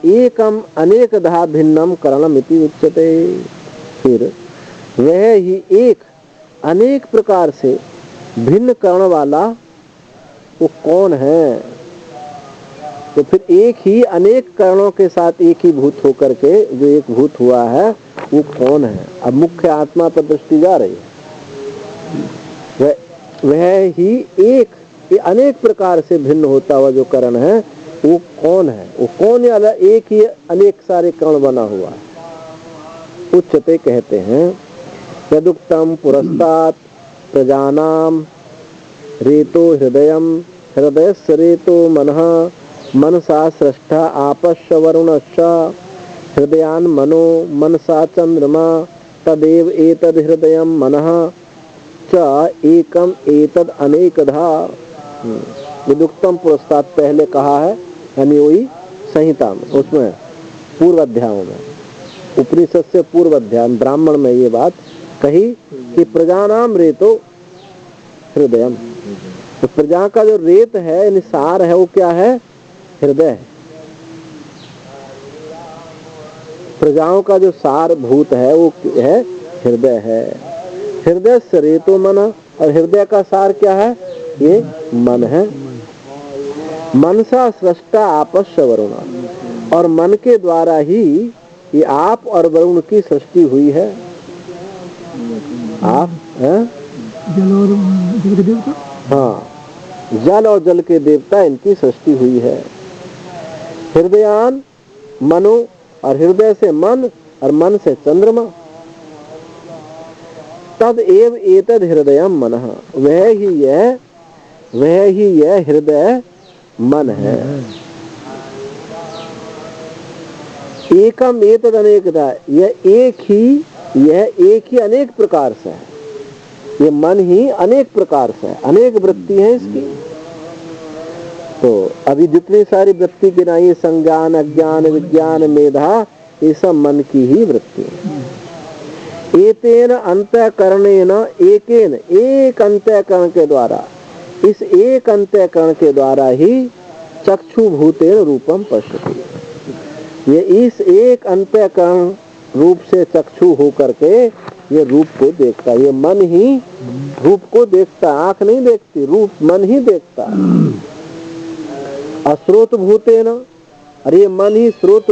एकम अनेकधा भिन्नम करणम इति उच्यते। फिर वह ही एक अनेक प्रकार से भिन्न करण वाला वो कौन है? तो फिर एक ही अनेक करणों के साथ एक ही भूत होकर के जो एक भूत हुआ है वो कौन है? अब मुख्य आत्मा पर दृष्टि जा रही है। वह ही एक अनेक प्रकार से भिन्न होता हुआ जो करण है वो कौन है? वो कौन है? एक ही अनेक सारे करण बना हुआ है। उच्चते कहते हैं यदुक्तम पुरस्तात् प्रजानाम रेतो हृदयम हृदयस्य रेतो मनः मनसा सृष्टा आपश्य वरुणश्च हृदयान मनो मनसा चंद्रमा तदेव एतद हृदयम मनः च एकम एतद अनेकधा। विदुक्तम पुरस्तात् पहले कहा है, यानी वही संहिता में, उसमें पूर्व अध्यायों में, उपनिषद से पूर्व अध्याय ब्राह्मण में ये बात कही कि प्रजानाम रेतो हृदयम। तो प्रजा का जो रेत है, निसार है, वो क्या है? हृदय है। प्रजाओं का जो सार भूत है वो है हृदय है। हृदय शरीर तो मन, और हृदय का सार क्या है? ये मन है। मनसा सृष्टा आपस्य वरुणा, और मन के द्वारा ही ये आप और वरुण की सृष्टि हुई है। आप है? जल और जल के देवता, हाँ, जल और जल के देवता, इनकी सृष्टि हुई है। हृदयान मनो, और हृदय से मन, और मन से चंद्रमा। तद एव एतद हृदयम मनः, वह ही यह हृदय मन है। एकम एतद अनेकता, यह एक ही अनेक प्रकार से है। ये मन ही अनेक प्रकार से है, अनेक वृत्ति है इसकी। तो अभी जितनी सारी वृत्ति गिनाई, संज्ञान, अज्ञान, विज्ञान, मेधा, ये सब मन की ही वृत्ति है। एतेन अंतःकरणेन एकेन, एक अंतःकरण के द्वारा, इस एक अंतःकरण के द्वारा ही चक्षु भूतेन रूपम पश्यति। ये इस एक अंतःकरण रूप से चक्षु होकर के ये रूप को देखता। ये मन ही रूप को देखता, आंख नहीं देखती, रूप मन ही देखता। अश्रोत भूतेन, अरे ये मन ही स्रोत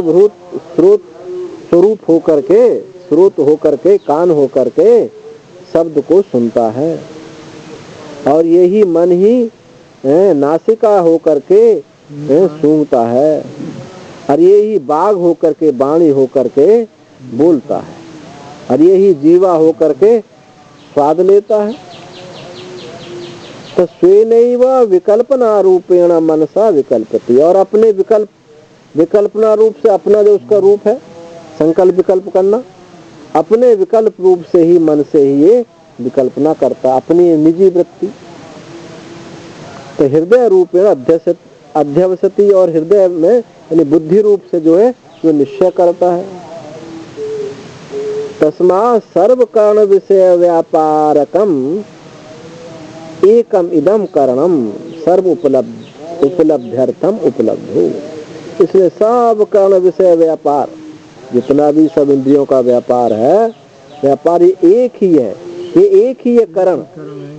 स्वरूप होकर के, स्रोत होकर के, कान होकर के शब्द को सुनता है। और यही मन ही नासिका होकर के सूंघता है। और यही बाघ होकर के, वाणी होकर के बोलता है। और यही जीवा होकर के स्वाद लेता है। तो स्वेनैव विकल्पना रूपेण मनसा विकल्पति, और अपने विकल्पना रूप से, अपना जो उसका रूप है, संकल्प विकल्प करना, अपने विकल्प रूप से ही, मन से ही ये विकल्पना करता, अपनी निजी वृत्ति। तो हृदय रूपेण अध्यवसति, और हृदय में यानी बुद्धि रूप से जो है जो निश्चय करता है। तस्मात् सर्व कर्ण विषय व्यापारकम एकम इदम करणम सर्व उपलब्ध्यर्थम उपलब्धो। इसलिए सब कर्ण विषय व्यापार, जितना भी सब इंद्रियों का व्यापार है, व्यापार ये एक ही है। ये एक ही ये करण,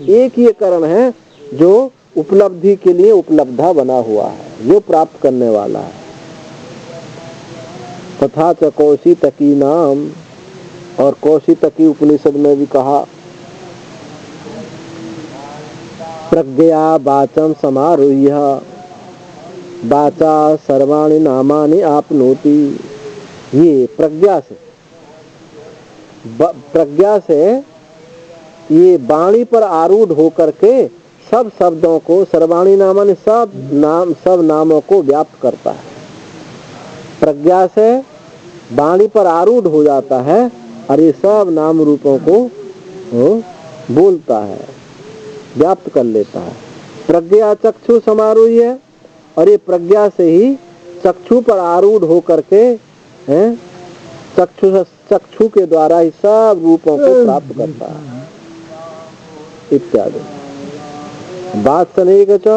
एक ही ये करण है जो उपलब्धि के लिए उपलब्धा बना हुआ है, जो प्राप्त करने वाला है। तथा च कौशितकी नाम, और कौशितकी उपनिषद में भी कहा, प्रज्ञया वाचम समारुह्य वाचा सर्वाणि नामानि आपनोति। ये प्रज्ञा से ये वाणी पर आरूढ़ होकर के सब शब्दों को, सर्वाणी नामानि, सब नामों को व्याप्त करता है। प्रज्ञा से वाणी पर आरूढ़ हो जाता है और ये सब नाम रूपों को बोलता है, व्याप्त कर लेता है। प्रज्ञा चक्षु समारोह है, और ये प्रज्ञा से ही चक्षु पर आरूढ़ होकर के चक्षु के द्वारा ही सब रूपों को प्राप्त करता है इत्यादि। बात सनेक च,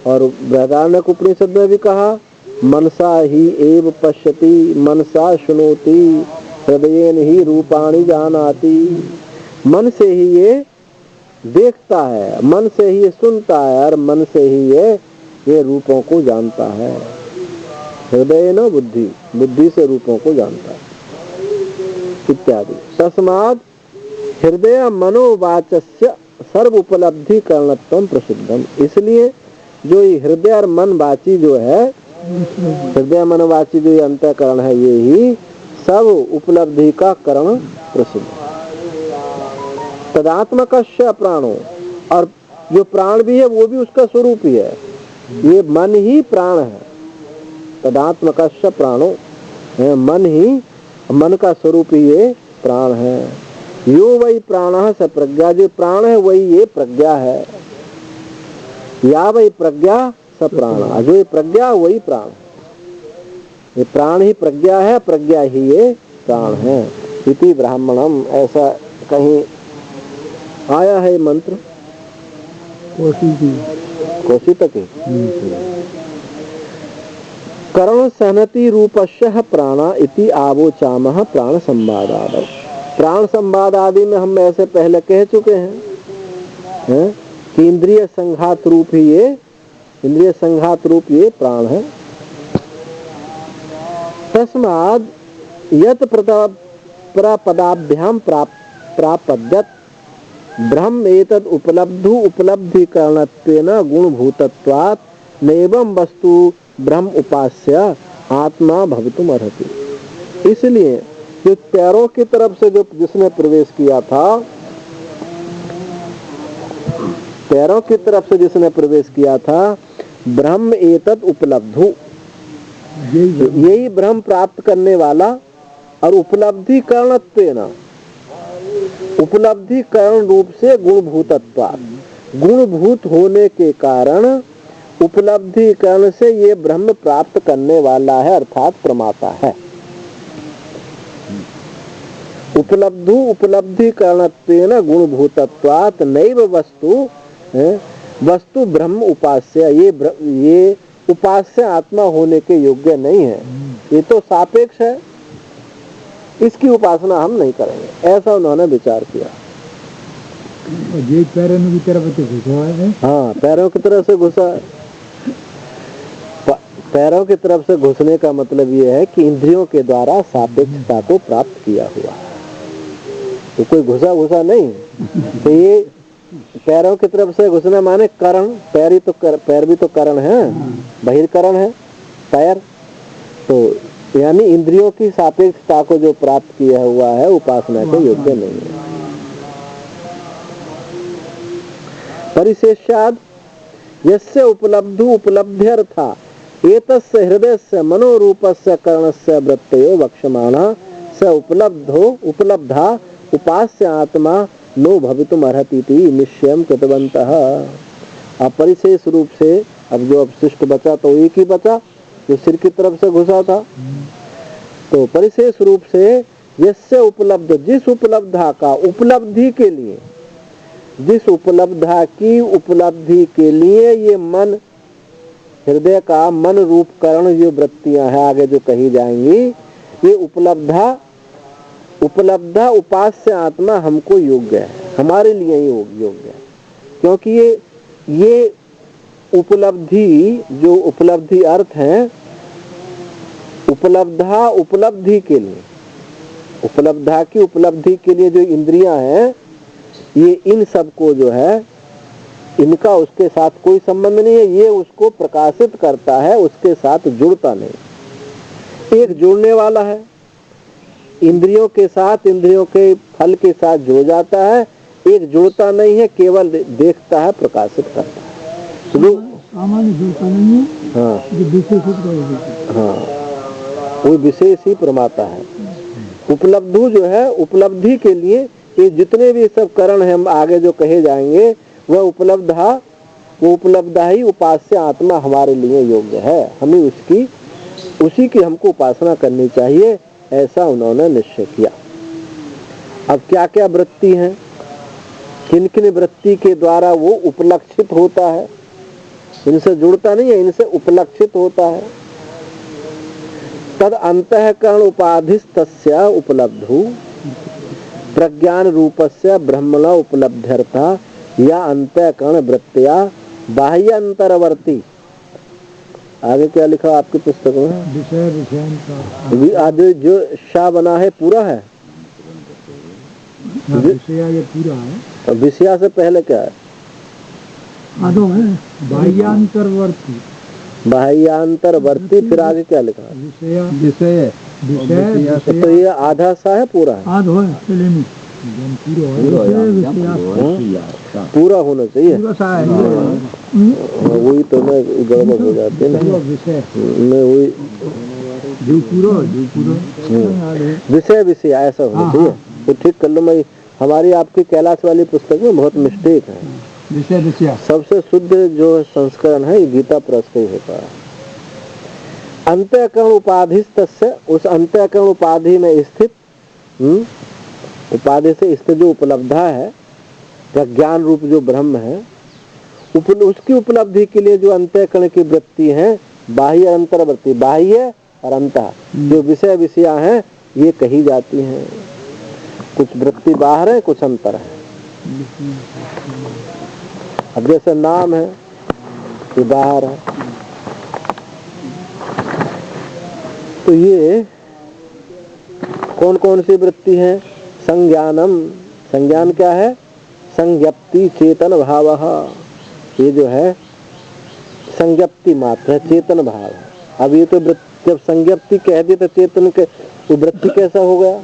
और बृहदारण्यक उपनिषद में भी कहा, मनसा ही एव पश्यति मनसा शुनोति हृदयेन ही रूपाणि जानाति। मन से ही ये देखता है, मन से ही ये सुनता है, और मन से ही ये रूपों को जानता है। हृदय न बुद्धि, बुद्धि से रूपों को जानता है इत्यादि। तस्मात् हृदय मनोवाचस्य सर्व उपलब्धि करणत्वम प्रसिद्धम। इसलिए जो ये हृदय और मन वाची जो है, हृदय मनोवाची जो ये अंतःकरण है, ये ही सब उपलब्धि का करण प्रसिद्ध। तदात्मकस्य प्राणो, और जो प्राण भी है वो भी उसका स्वरूप ही है। ये मन ही प्राण है। तदात्मकस्य प्राणो, मन ही, मन का स्वरूप ही ये प्राण है। यो वही प्राण स प्रज्ञा, जो प्राण है वही ये प्रज्ञा है। या वही प्रज्ञा स प्राण, जो ये प्रज्ञा वही प्राण है। ये प्राण ही प्रज्ञा है, प्रज्ञा ही ये प्राण है। इति ब्राह्मणम, ऐसा कहीं आया है मंत्र कौशितकी। करण सहनति रूपस्य प्राणा इति आवोचामः प्राण संवादादौ। प्राण संवाद आदि में हम ऐसे पहले कह चुके हैं कि इंद्रिय संघात रूप ये प्राण है। तस्माद् यत् प्रपदाभ्याम प्रापद्यत ब्रह्म एतद् उपलब्धिकरणत्वेन गुणभूतत्वात् नैवं वस्तु ब्रह्म उपास्य आत्मा भवितुम अर्हति। इसलिए जो पैरों की तरफ से जो जिसने प्रवेश किया था, पैरों की तरफ से जिसने प्रवेश किया था, ब्रह्म एतद् उपलब्धु, यही ब्रह्म प्राप्त करने वाला, और उपलब्धिकरणत्वेन, उपलब्धिकरण रूप से गुणभूतत्वात्, गुणभूत होने के कारण उपलब्धिकरण से ये ब्रह्म प्राप्त करने वाला है, अर्थात प्रमाता है। उपलब्धु उपलब्धिकरणत्वेन गुणभूतत्वात् नैव वस्तु ब्रह्म उपास्य, ये उपास्य आत्मा होने के योग्य नहीं है, ये तो सापेक्ष है, इसकी उपासना हम नहीं करेंगे, ऐसा उन्होंने विचार किया। ये पैरों की तरफ से घुसा है। हाँ, पैरों की तरफ से घुसा है। पैरों की तरफ से घुसने का मतलब ये है कि इंद्रियों के द्वारा सापेक्षता को प्राप्त किया हुआ है, तो कोई घुसा नहीं। तो ये पैरों की तरफ से घुसना माने करण, पैर भी तो करण है, बहिर्करण है पैर, तो यानी इंद्रियों की सापेक्षता को जो प्राप्त किया हुआ है, उपासना के योग्य नहीं है। परिशेषाद यस्य उपलब्धु उपलब्ध्यर्था एतस्य हृदयस्य मनोरूपस्य करणस्य वृत्तयो वक्ष्यमाणः स उपलब्धा उपास्य आत्मा नो भवितुम अर्हति इति निश्चयं कृतवन्तः। अब परिशेष रूप से अब जो अवशिष्ट बचा तो एक ही बचा जो सिर की तरफ से घुसा था। तो परिशेष रूप से यस्य उपलब्ध, जिस उपलब्धा का उपलब्धि के लिए, जिस उपलब्धा की उपलब्धि के लिए ये मन, हृदय का मन रूप करण जो वृत्तियां हैं आगे जो कही जाएंगी, ये उपलब्धा उपास्य आत्मा हमको योग्य है, हमारे लिए ही योग्य है, क्योंकि ये उपलब्धि, जो उपलब्धि अर्थ है, उपलब्धा उपलब्धि के लिए, उपलब्धा की उपलब्धि के लिए जो इंद्रियां हैं, ये इन सबको जो है, इनका उसके साथ कोई संबंध नहीं है, ये उसको प्रकाशित करता है, उसके साथ जुड़ता नहीं। एक जुड़ने वाला है, इंद्रियों के साथ, इंद्रियों के फल के साथ जुड़ जाता है, एक जुड़ता नहीं है, केवल देखता है, प्रकाशित करता है। सामान्य जुड़ता नहीं है, हाँ, वो विशेष ही प्रमाता है। उपलब्धु जो है, उपलब्धि के लिए ये जितने भी सब करण हैं आगे जो कहे जाएंगे, वह उपलब्धा ही उपास्य आत्मा हमारे लिए योग्य है, हमें उसी की हमको उपासना करनी चाहिए, ऐसा उन्होंने निश्चय किया। अब क्या क्या वृत्ति हैं, किन किन वृत्ति के द्वारा वो उपलक्षित होता है, इनसे जुड़ता नहीं है, इनसे उपलक्षित होता है। तद अंतःकरण उपाधिस्तस्य उपलब्धु प्रज्ञान रूपस्य ब्रह्मण उपलब्ध्यर्था या अंतःकरण वृत्तिया बाह्य अंतरवर्ती। आगे क्या लिखा आपकी पुस्तक में? विषय आदि जो शाह बना है पूरा है, विषया ये पूरा है। विषया से पहले क्या है? आदो है बाह्यांतरवर्ती, बाह्यांतरवर्ती, फिर आगे क्या लिखा? विषय। तो ये आधा सा है, पूरा है? आधा है, पूरा होना चाहिए, वही तो मैं गड़बड़ हो जाती है ना, मैं वही विषय ऐसा होना चाहिए, तो ठीक कर लो। मैं हमारी आपकी कैलाश वाली पुस्तक में बहुत मिस्टेक है, विषय सबसे शुद्ध जो संस्करण है गीता प्रेस का ही होता है। अंतःकरण उपाधिस्तस्य, उस अंतःकरण उपाधि में स्थित, उपाधि से स्थित जो उपलब्धा है, प्रज्ञान रूप जो ब्रह्म है, उसकी उपलब्धि के लिए जो अंतःकरण की वृत्ति है, बाह्य अंतर वृत्ति, बाह्य और अंतः जो विषय विषया हैं ये कही जाती हैं। कुछ वृत्ति बाहर है, कुछ अंतर है। अब जैसे नाम है ये बाहर है, तो ये कौन कौन सी वृत्ति है? संज्ञानम, संज्ञान क्या है? संज्ञप्ति चेतन भावः, ये जो है संज्ञप्ति मात्र है, चेतन भाव है। अब ये तो जब संज्ञप्ति कह दी तो चेतन के वो वृत्ति कैसा हो गया?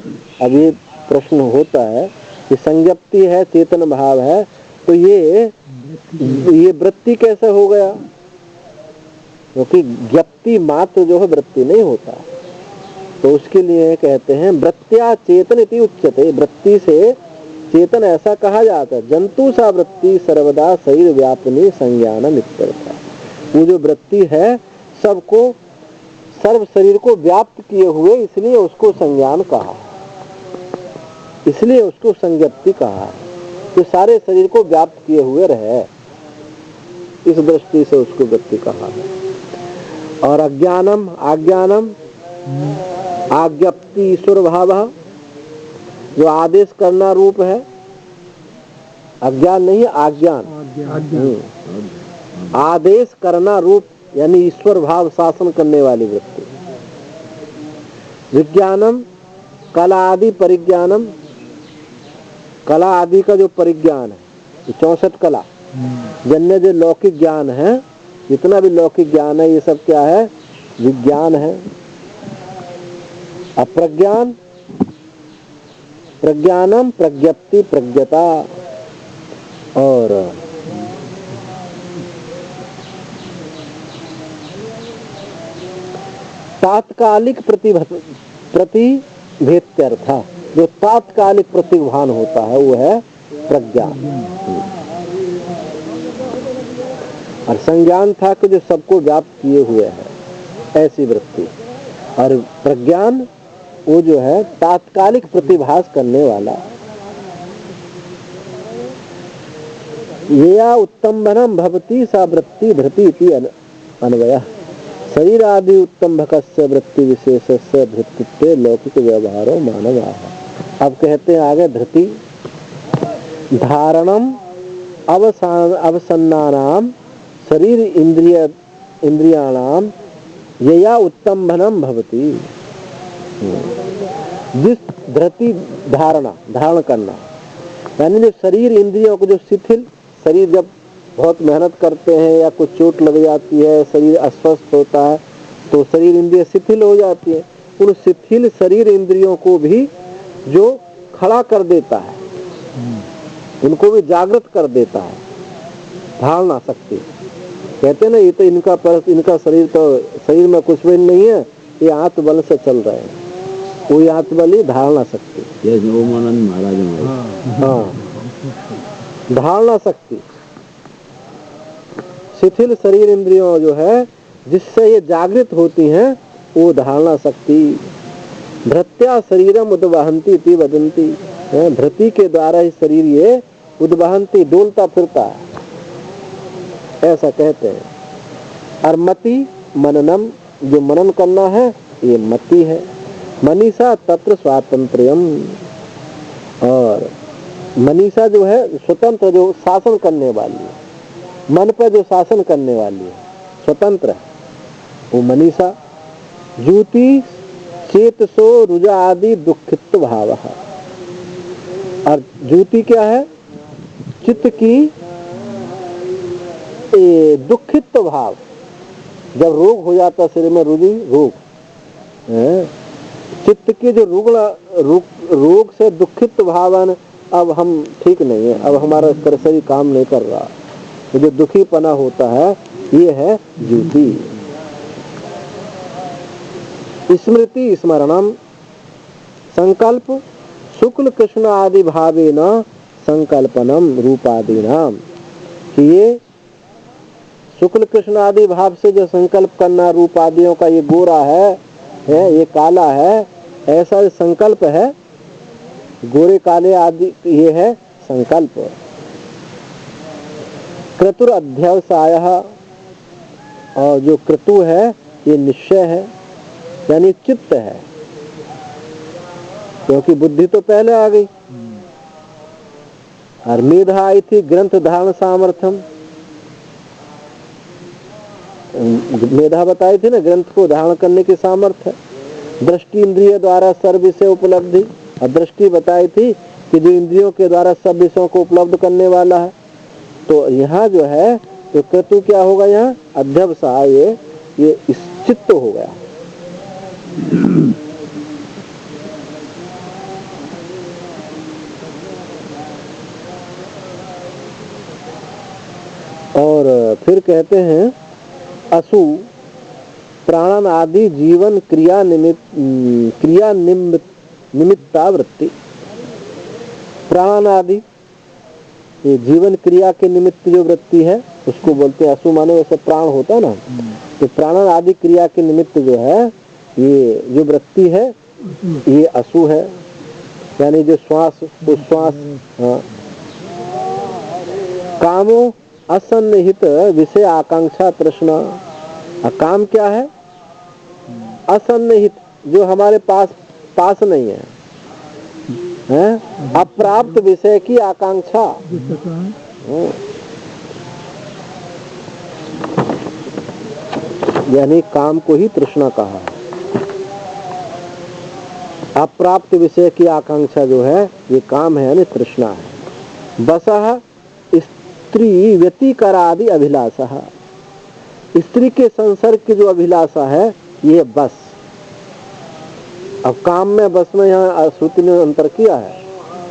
अब ये प्रश्न होता है कि संज्ञप्ति है, चेतन भाव है, तो ये वृत्ति कैसा हो गया? क्योंकि ज्ञप्ति मात्र जो है वृत्ति नहीं होता, तो उसके लिए कहते हैं वृत्त्या चेतन इति उच्यते। वृत्ति से चेतन ऐसा कहा जाता है। जंतु सा वृत्ति सर्वदा शरीर व्यापनी संज्ञानम इत्यर्थ। वो जो वृत्ति है सबको, सर्व शरीर को व्याप्त किए हुए, इसलिए उसको संज्ञान कहा, इसलिए उसको संज्ञप्ति कहा है। जो सारे शरीर को व्याप्त किए हुए रहे, इस दृष्टि से उसको वृत्ति कहा है। और अज्ञानम, आज्ञानम आज्ञप्ति ईश्वर भाव, जो आदेश करना रूप है। अज्ञान नहीं, आज्ञान, आदेश करना रूप यानी ईश्वर भाव, शासन करने वाली वृत्ति। विज्ञानम कला आदि परिज्ञानम, कला आदि का जो परिज्ञान है, 64 कला जन्य जो लौकिक ज्ञान है, जितना भी लौकिक ज्ञान है ये सब क्या है? विज्ञान है। अप्रज्ञान, प्रज्ञानम प्रज्ञप्ति प्रज्ञता, और तात्कालिक प्रतिभेत्यर्थ, जो तात्कालिक प्रतिभान होता है वो है प्रज्ञान। और संज्ञान था कि जो सबको व्याप्त किए हुए है, ऐसी वृत्ति। और प्रज्ञान वो जो है तात्कालिक प्रतिभास करने वाला। ये उत्तम्भनम भवति सा वृत्ति भृति इति अन्वयः। शरीर आदि उत्तम्भकस्य वृत्ति विशेषस्य भृतित्वे लौकिक व्यवहारो मानवाः। अब कहते हैं आगे धृति, धारणम अवसन्नानाम शरीर इंद्रियाणाम यया उत्तम्भनम भवति। जिस धृति, धारणा, धारण करना, यानी जो शरीर इंद्रियों को जो शिथिल, शरीर जब बहुत मेहनत करते हैं या कुछ चोट लग जाती है, शरीर अस्वस्थ होता है, तो शरीर इंद्रिय शिथिल हो जाती है। उन शिथिल शरीर इंद्रियों को भी जो खड़ा कर देता है, उनको भी जागृत कर देता है, धारणा शक्ति। कहते हैं ना, ये तो इनका शरीर, तो शरीर में कुछ भी नहीं है, ये आत्मबल से चल रहे हैं। कोई आत्मबल ही धारणा शक्ति, हाँ, धारणा शक्ति। शिथिल शरीर इंद्रियों जो है जिससे ये जागृत होती हैं, वो धारणा शक्ति। भृत्या शरीरम उद्वहंती इति वदंती, भृति के द्वारा ही शरीर ये उद्वहंती, डोलता फिरता है, ऐसा कहते हैं। और मति मननम, जो मनन करना है ये मति है। मनीषा तत्र स्वातंत्र्यम, और मनीषा जो है स्वतंत्र, जो शासन करने वाली है, मन पर जो शासन करने वाली है, स्वतंत्र है, वो मनीषा। ज्योति चेतसो रुजा आदि दुखित्व भाव। और ज्योति क्या है? चित्त की दुखित्व भाव। जब रोग हो जाता है शरीर में, रुधि रोग, चित्त के जो रोग से दुखित भावन, अब हम ठीक नहीं है, अब हमारा शरीर काम नहीं कर रहा, तो जो दुखीपना होता है ये है ज्योति। स्मृति स्मरणम संकल्प शुक्ल कृष्ण आदि भावे न संकल्पनम रूपादि नाम, कि ये शुक्ल कृष्ण आदि भाव से जो संकल्प करना, रूप आदियों का, ये गोरा है, ये काला है, ऐसा संकल्प है। गोरे काले आदि ये है संकल्प। क्रतुर अध्यवसाय, और जो क्रतु है ये निश्चय है, यानी चित्त है, क्योंकि बुद्धि तो पहले आ गई। और मेधा आई थी ग्रंथ धारण सामर्थ्यम, मेधा बताई थी ना, ग्रंथ को धारण करने की सामर्थ्य। दृष्टि इंद्रिय द्वारा सर्व विषय उपलब्धि, और दृष्टि बताई थी कि जो इंद्रियों के द्वारा सब विषयों को उपलब्ध करने वाला है। तो यहाँ जो है तो क्रतु क्या होगा, यहाँ अध्यवसाय, ये इस चित्त हो गया। और फिर कहते हैं असु प्राणन आदि जीवन क्रिया निमित्ता वृत्ति। प्राण आदि ये जीवन क्रिया के निमित्त जो वृत्ति है उसको बोलते हैं असु, माने वैसे प्राण होता है ना, तो प्राणन आदि क्रिया के निमित्त जो है ये जो वृत्ति है ये असु है, यानी जो श्वास उश्वास। हाँ। कामो असन्निहित विषय आकांक्षा तृष्णा। काम क्या है, असन्निहित, जो हमारे पास नहीं है, हैं? अप्राप्त विषय की आकांक्षा। यानी काम को ही तृष्णा कहा है। अप्राप्त विषय की आकांक्षा जो है ये काम है, यानी तृष्णा है। बसः स्त्री व्यतिकरादि अभिलाषा, स्त्री के संसर्ग की जो अभिलाषा है ये बस। अब काम में बस में यहाँ श्रुति ने अंतर किया है,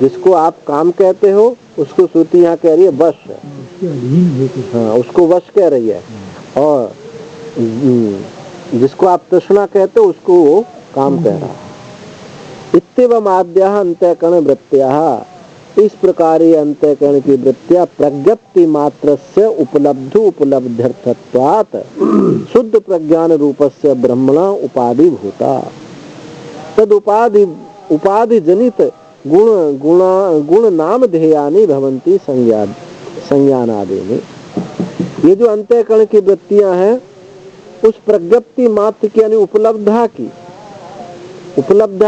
जिसको आप काम कहते हो उसको श्रुति यहाँ कह रही है वश। हाँ, उसको वश कह रही है, और जिसको आप तृष्णा कहते हो उसको वो काम कह रहा है। इत्येवम् आद्याः अंतःकरण वृत्त्याः, इस प्रकार ये अंतःकरण की वृत्तियां प्रज्ञप्ति मात्रस्य उपलब्धि उपलब्ध्यर्थत्वात् शुद्ध प्रज्ञान रूपस्य ब्रह्मणा उपाधि भूता। तद उपाधि जनित गुण नाम ध्येयानि भवन्ति संज्ञानादि में। ये जो अंतःकरण की वृत्तियां हैं उस प्रज्ञप्ति मात्र की, यानी उपलब्धा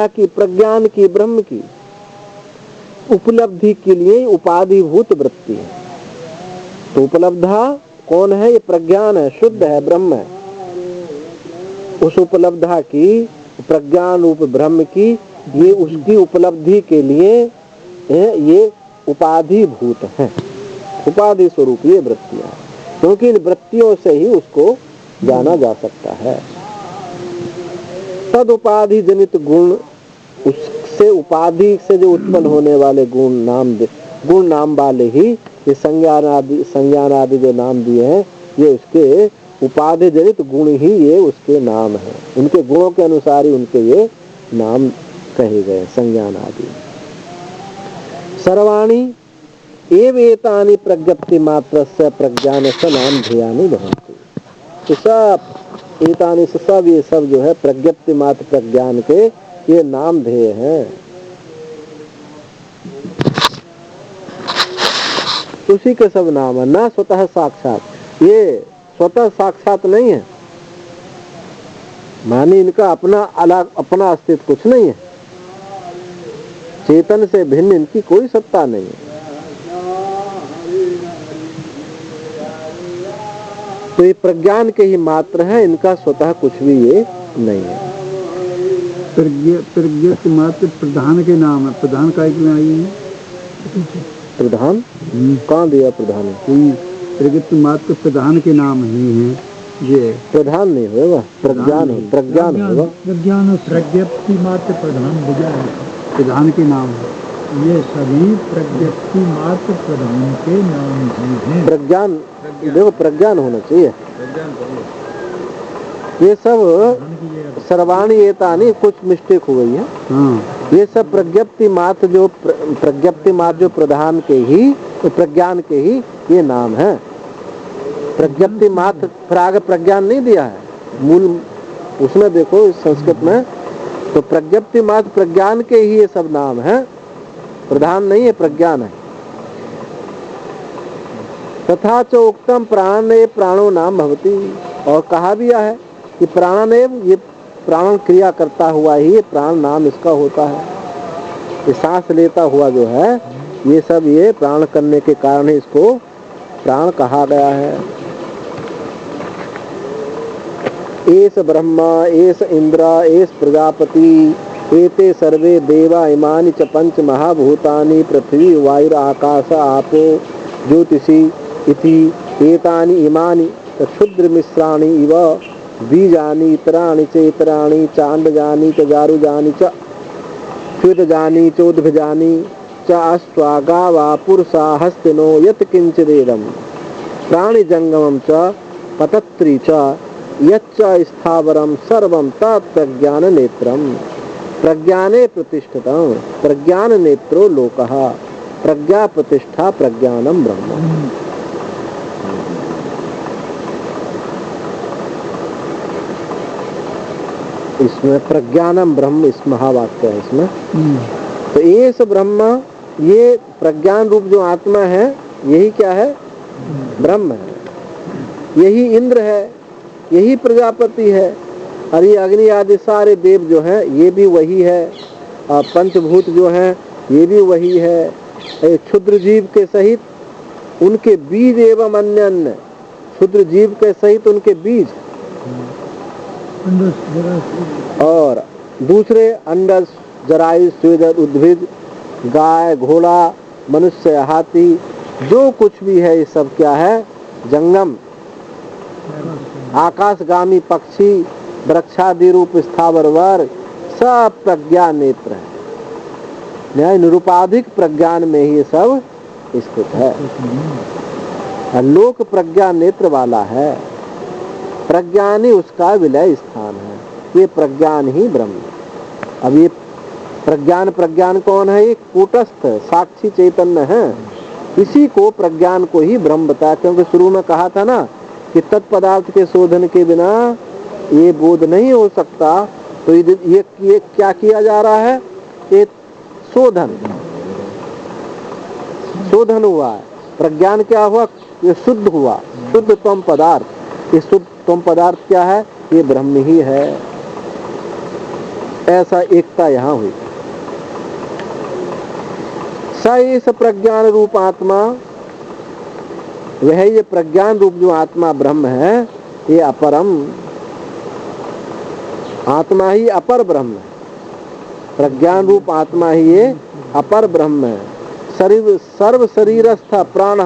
की, प्रज्ञान की, ब्रह्म की उपलब्धि के लिए उपाधिभूत वृत्ति है। तो उपलब्धा कौन है, ये प्रज्ञान है, शुद्ध है, ब्रह्म है। उस उपलब्धा की, प्रज्ञान रूप ब्रह्म की, ये उसकी उपलब्धि के लिए ये उपाधिभूत है, उपाधि स्वरूप ये वृत्तियां, क्योंकि इन वृत्तियों से ही उसको जाना जा सकता है। तद उपाधि जनित गुण, उससे उपाधि से जो उत्पन्न होने वाले गुण नाम वाले ही ये संज्ञान आदि जो नाम दिए हैं ये उसके उपाधि जनित गुण ही ये उसके नाम है। उनके गुणों के अनुसार ही उनके ये नाम कहे गए, संज्ञान आदि। सर्वाणि एवेतानि प्रज्ञप्ति मात्रस्य प्रज्ञानस्य नाम ध्येयानि भवन्ति। तो सब एतानि से सब, ये सब जो है प्रज्ञप्ति मात्र प्रज्ञान के ये नाम ध्येय हैं। उसी के सब नाम है, ना स्वतः साक्षात। ये स्वतः साक्षात नहीं है, मानी इनका अपना अलग अपना अस्तित्व कुछ नहीं है। चेतन से भिन्न इनकी कोई सत्ता नहीं है। तो ये प्रज्ञान के ही मात्र है, इनका स्वतः कुछ भी ये नहीं है। प्रज्ञप्ति मात्र प्रधान के नाम है। प्रधान का एक आई है, प्रधान कहाँ दिया, प्रधान प्रज्ञप्ति मात्र प्रधान के नाम ही है। ये प्रधान नहीं होगा, प्रज्ञान होगा। प्रज्ञान प्रज्ञप्ति मात्र प्रधान दिया है, प्रधान के नाम है। ये सभी प्रज्ञप्ति मात्र प्रधान के नाम ही हैं। प्रज्ञान देखो, प्रज्ञान होना चाहिए। ये सब सर्वाणी एतानि, कुछ मिस्टेक हो गई है। हाँ। ये सब प्रज्ञप्ति मात्र जो प्रधान के ही, तो प्रज्ञान के ही ये नाम है। प्रज्ञप्ति मात्र, फिर आगे प्रज्ञान नहीं दिया है मूल, उसमें देखो इस संस्कृत में, तो प्रज्ञप्ति मात्र प्रज्ञान के ही ये सब नाम है, प्रधान नहीं है, प्रज्ञान है। तथा च उक्तम प्राण प्राणो नाम भवति। और कहा भी है कि प्राणानेव, ये प्राण क्रिया करता हुआ ही ये प्राण नाम इसका होता है। ये सांस लेता हुआ जो है ये सब ये प्राण करने के कारण इसको प्राण कहा गया है। S Brahma S Indra S Prajapati एते सर्वे देवा इमानि च पंच महाभूतानि पृथ्वी वायुर आकाश आपो ज्योतिषी इति एतानि इमानि क्षुद्र मिश्राणि इव बीजानि इतराणि च इतराणि चांडजानि च जारुजानि च स्वेदजानि चोद्भिजानि च अश्वा वा पुरुषा हस्तिनो यत् किंचिदेदं प्राणिजंगमं च पतत्री च यच्च स्थावरं सर्वं तत्प्रज्ञान नेत्रम् प्रज्ञाने प्रतिष्ठितं प्रज्ञान नेत्रो लोकः प्रज्ञा प्रतिष्ठा प्रज्ञानम ब्रह्म। इसमें प्रज्ञानम ब्रह्म इस महावाक्य है इसमें। तो ये सब ब्रह्म, ये प्रज्ञान रूप जो आत्मा है यही क्या है? ब्रह्म है। यही इंद्र है, यही प्रजापति है, और ये अग्नि आदि सारे देव जो हैं ये भी वही है, और पंचभूत जो हैं ये भी वही है। क्षुद्र जीव के सहित उनके बीज एवं अन्य अन्य, क्षुद्र जीव के सहित उनके बीज और दूसरे अंडस जरायु स्वेदर उद्भिद गाय घोड़ा मनुष्य हाथी जो कुछ भी है ये सब क्या है? जंगम आकाशगामी पक्षी वृक्षादि रूप स्थावर वर्ग सब प्रज्ञा नेत्र है। न्याय निरुपाधिक प्रज्ञान में ही ये सब स्थित है। लोक प्रज्ञा नेत्र वाला है, प्रज्ञान ही उसका विलय स्थान है। ये प्रज्ञान ही ब्रह्म। अब ये प्रज्ञान कौन है? ये कूटस्थ साक्षी चैतन्य है। इसी को प्रज्ञान को ही ब्रह्म बताया, क्योंकि शुरू में कहा था ना कि तत्पदार्थ के शोधन के बिना ये बोध नहीं हो सकता। तो ये क्या किया जा रहा है? ये शोधन हुआ है। प्रज्ञान क्या हुआ? ये शुद्ध हुआ, शुद्ध तम पदार्थ। ये शुद्ध तम पदार्थ क्या है? ये ब्रह्म ही है। ऐसा एकता यहाँ हुई। स प्रज्ञान रूप आत्मा, वह ये प्रज्ञान रूप जो आत्मा ब्रह्म है ये अपरम आत्मा ही अपर ब्रह्म है। प्रज्ञान रूप आत्मा ही ये अपर ब्रह्म है। सर्व शरीरस्थ प्राण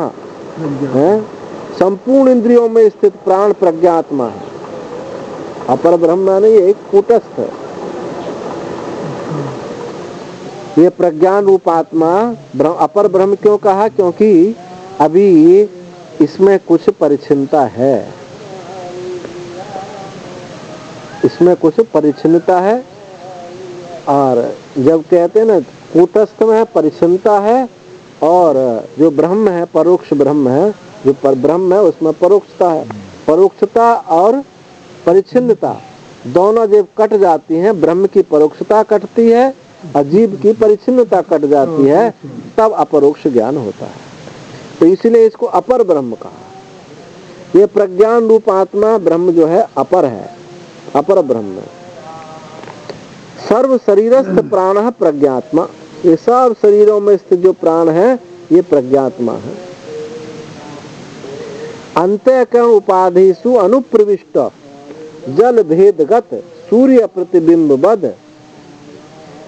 है, संपूर्ण इंद्रियों में स्थित प्राण प्रज्ञात्मा है। अपर ब्रह्म नहीं, एक कूटस्थ है। ये प्रज्ञान रूप आत्मा अपर ब्रह्म क्यों कहा? क्योंकि अभी इसमें कुछ परिच्छिन्नता है, इसमें कुछ परिच्छिन्नता है। और जब कहते हैं ना कूटस्थ में परिच्छिन्नता है, और जो ब्रह्म है परोक्ष ब्रह्म है, जो पर ब्रह्म है उसमें परोक्षता है। परोक्षता और परिच्छिन्नता दोनों जब कट जाती हैं, ब्रह्म की परोक्षता कटती है और जीव की परिच्छिन्नता कट जाती है, तब अपरोक्ष ज्ञान होता है। तो इसलिए इसको अपर ब्रह्म कहा। ये प्रज्ञान रूप आत्मा ब्रह्म जो है अपर है, अपर ब्रह्म। सर्व शरीरस्थ प्राण प्रज्ञात्मा, ये सब शरीरों में स्थित जो प्राण है ये प्रज्ञात्मा है। अंतःकरण उपाधिषु अनुप्रविष्ट जल भेदगत सूर्य प्रतिबिंब बद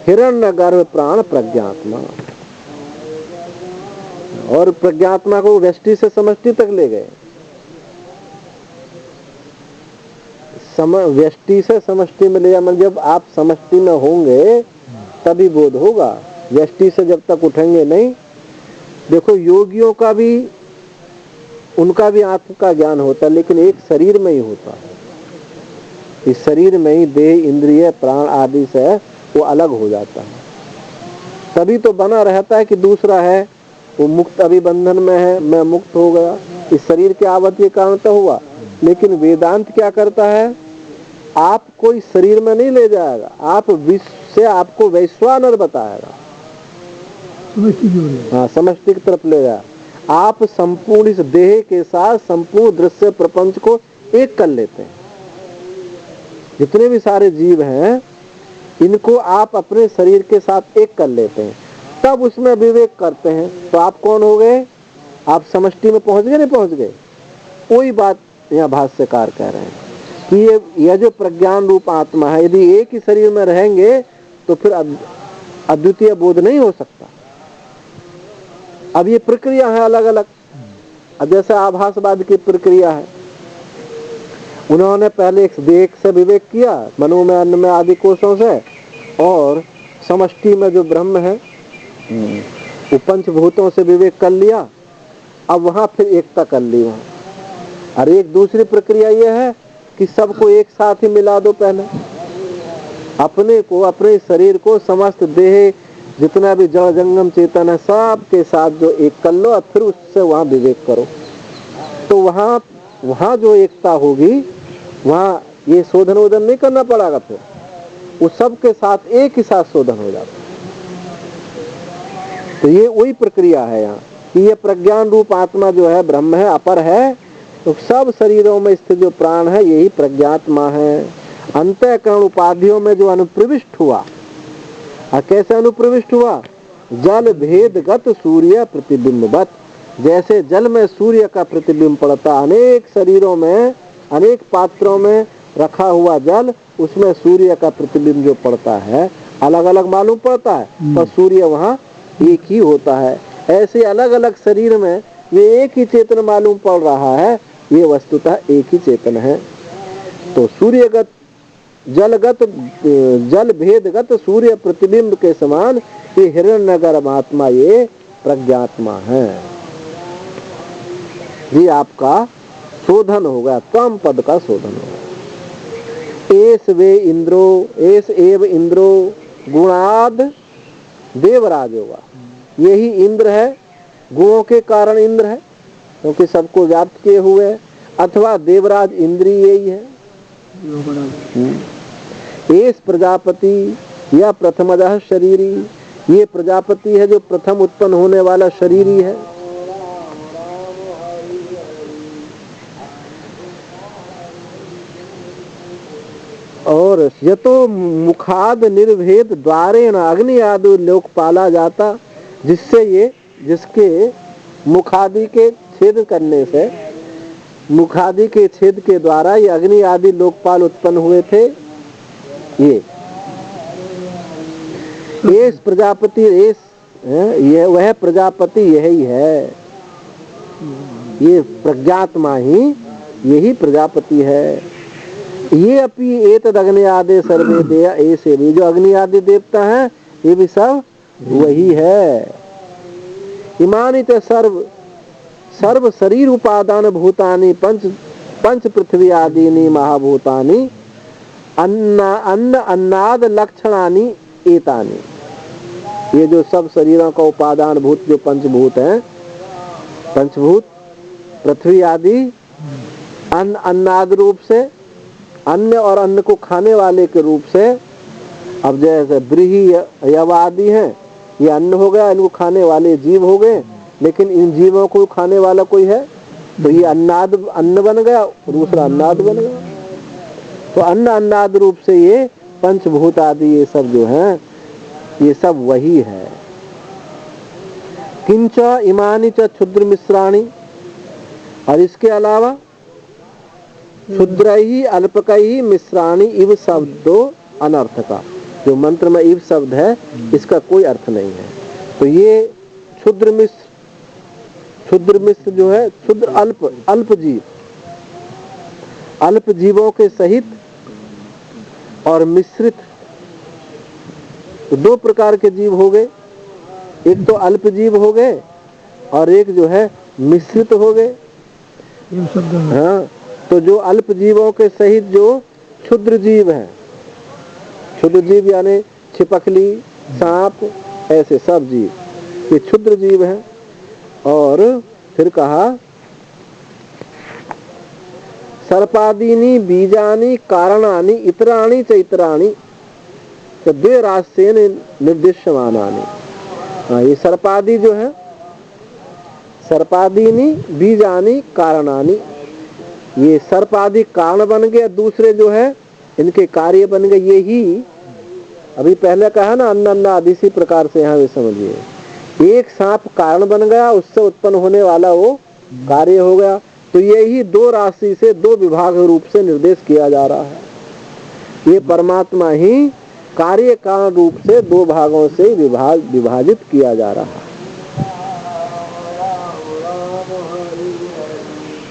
हिरण्य गर्भ प्राण प्रज्ञात्मा। और प्रज्ञात्मा को व्यष्टि से समष्टि तक ले गए। व्यष्टि से समष्टि में ले जा, मतलब जब आप समष्टि में होंगे तभी बोध होगा, व्यष्टि से जब तक उठेंगे नहीं। देखो योगियों का भी, उनका भी आत्म का ज्ञान होता है, लेकिन एक शरीर में ही होता है। इस शरीर में ही देह इंद्रिय प्राण आदि से वो अलग हो जाता है। तभी तो बना रहता है कि दूसरा है वो मुक्त, अभी बंधन में है, मैं मुक्त हो गया। इस शरीर के आवत के कारण तो हुआ। लेकिन वेदांत क्या करता है? आपको इस शरीर में नहीं ले जाएगा, आप विश्व से आपको वैश्वानर बताएगा। हाँ, समष्टि की तरफ ले जाए। आप संपूर्ण इस देह के साथ संपूर्ण दृश्य प्रपंच को एक कर लेते हैं। जितने भी सारे जीव हैं इनको आप अपने शरीर के साथ एक कर लेते हैं, तब उसमें विवेक करते हैं। तो आप कौन हो गए? आप समष्टि में पहुंच गए, नहीं पहुंच गए? कोई बात यहाँ भाष्यकार कह रहे हैं कि यह जो प्रज्ञान रूप आत्मा है, यदि एक ही शरीर में रहेंगे तो फिर अद्वितीय बोध नहीं हो सकता। अब ये प्रक्रिया है अलग अलग। अब जैसे आभासवाद की प्रक्रिया है, उन्होंने पहले एक देह से विवेक किया, मनोमय अन्नमय आदि कोशों से, और समष्टि में जो ब्रह्म है वो पंचभूतों से विवेक कर लिया। अब वहां फिर एकता कर ली वहां। और एक दूसरी प्रक्रिया यह है कि सबको एक साथ ही मिला दो। पहले अपने को, अपने शरीर को, समस्त देह जितना भी जड़ जंगम चेतन है सब के साथ जो एक कर लो, और फिर उससे वहां विवेक करो। तो वहां जो एकता होगी वहां ये शोधन वोधन नहीं करना पड़ेगा, फिर वो सबके साथ एक ही साथ शोधन हो जाता। तो ये वही प्रक्रिया है यहाँ कि ये प्रज्ञान रूप आत्मा जो है ब्रह्म है, अपर है। तो सब शरीरों में स्थित जो प्राण है यही प्रज्ञात्मा है। अंतःकरण उपाधियों में जो अनुप्रविष्ट हुआ, और कैसे अनुप्रविष्ट हुआ? जल भेदगत सूर्य प्रतिबिंबवत। जैसे जल में सूर्य का प्रतिबिंब पड़ता, अनेक शरीरों में, अनेक पात्रों में रखा हुआ जल, उसमें सूर्य का प्रतिबिंब जो पड़ता है अलग अलग मालूम पड़ता है, पर सूर्य वहाँ एक ही होता है। ऐसे अलग अलग शरीर में ये एक ही चेतन मालूम पड़ रहा है, ये वस्तुतः एक ही चेतन है। तो सूर्यगत जलगत जल भेदगत सूर्य प्रतिबिंब के समान ये हिरण्यगर्भ आत्मा, ये प्रज्ञात्मा है। ये आपका शोधन होगा, तम पद का शोधन होगा। एस वे इंद्रो, एस एव इंद्रो गुणाद देवराज होगा। यही इंद्र है, गुणों के कारण इंद्र है क्योंकि सबको व्याप्त किए हुए है, अथवा देवराज इंद्रिय यही है। एस प्रजापति या प्रथमदः शरीरी, ये प्रजापति है जो प्रथम उत्पन्न होने वाला शरीरी है। और यतो मुखाद निर्भेद द्वारेण अग्नि आदि लोक पाला जाता, जिससे ये, जिसके मुखादि के छेद करने से, मुखादि के छेद के द्वारा ये अग्नि आदि लोकपाल उत्पन्न हुए थे। ये प्रजापति, ये वह प्रजापति यही है, ये प्रज्ञात्मा ही यही प्रजापति है। ये अपि एतद अग्नि आदि सर्वे देया, ऐसे भी जो अग्नि आदि देवता हैं ये भी सब वही है। इमानि ते सर्व शरीर उपादान भूतानि पंच पृथ्वी आदीनि महाभूतानि अन्न अन्नाद लक्षणानि एतानि। ये जो सब शरीरों का उपादान भूत जो पंचभूत हैं, पंचभूत पृथ्वी आदि, अन्न अन्नाद रूप से, अन्न और अन्न को खाने वाले के रूप से। अब जैसे ब्रीही यवादि हैं, ये अन्न हो गया, इनको खाने वाले जीव हो गए, लेकिन इन जीवों को खाने वाला कोई है तो ये अन्नाद अन्न बन गया, दूसरा अन्नाद बन गया। तो अन्न अन्नाद रूप से ये पंचभूत आदि ये सब जो हैं ये सब वही है। किंच इमानि च क्षुद्र मिश्राणि, और इसके अलावा क्षुद्र ही अल्पक ही मिश्राणि इव शब्दो अनर्थका। जो मंत्र में इव शब्द है इसका कोई अर्थ नहीं है। तो ये क्षुद्र मिश्र जो है, क्षुद्र अल्प जीवों के सहित और मिश्रित, तो दो प्रकार के जीव हो गए। एक तो अल्प जीव हो गए और एक जो है मिश्रित हो गए। हाँ, तो जो अल्प जीवों के सहित जो क्षुद्र जीव हैं, क्षुद्र जीव यानी छिपकली, सांप, ऐसे सब जीव ये क्षुद्र जीव हैं। और फिर कहा सर्पादीनी बीजानी कारणानि इतराणि च इतराणि द्वे रास्येन निर्दिश्यमानानि। ये सर्पादि जो है, सर्पादीनी बीजानी कारणानि, ये सर्प आदि कारण बन गए, दूसरे जो है इनके कार्य बन गए। ये ही अभी पहले कहा ना अन्न अन्न आदि, इसी प्रकार से यहाँ भी समझिए, एक सांप कारण बन गया, उससे उत्पन्न होने वाला वो कार्य हो गया। तो यही दो राशि से दो विभाग रूप से निर्देश किया जा रहा है। ये परमात्मा ही कार्य कारण रूप से दो भागों से विभाजित किया जा रहा है।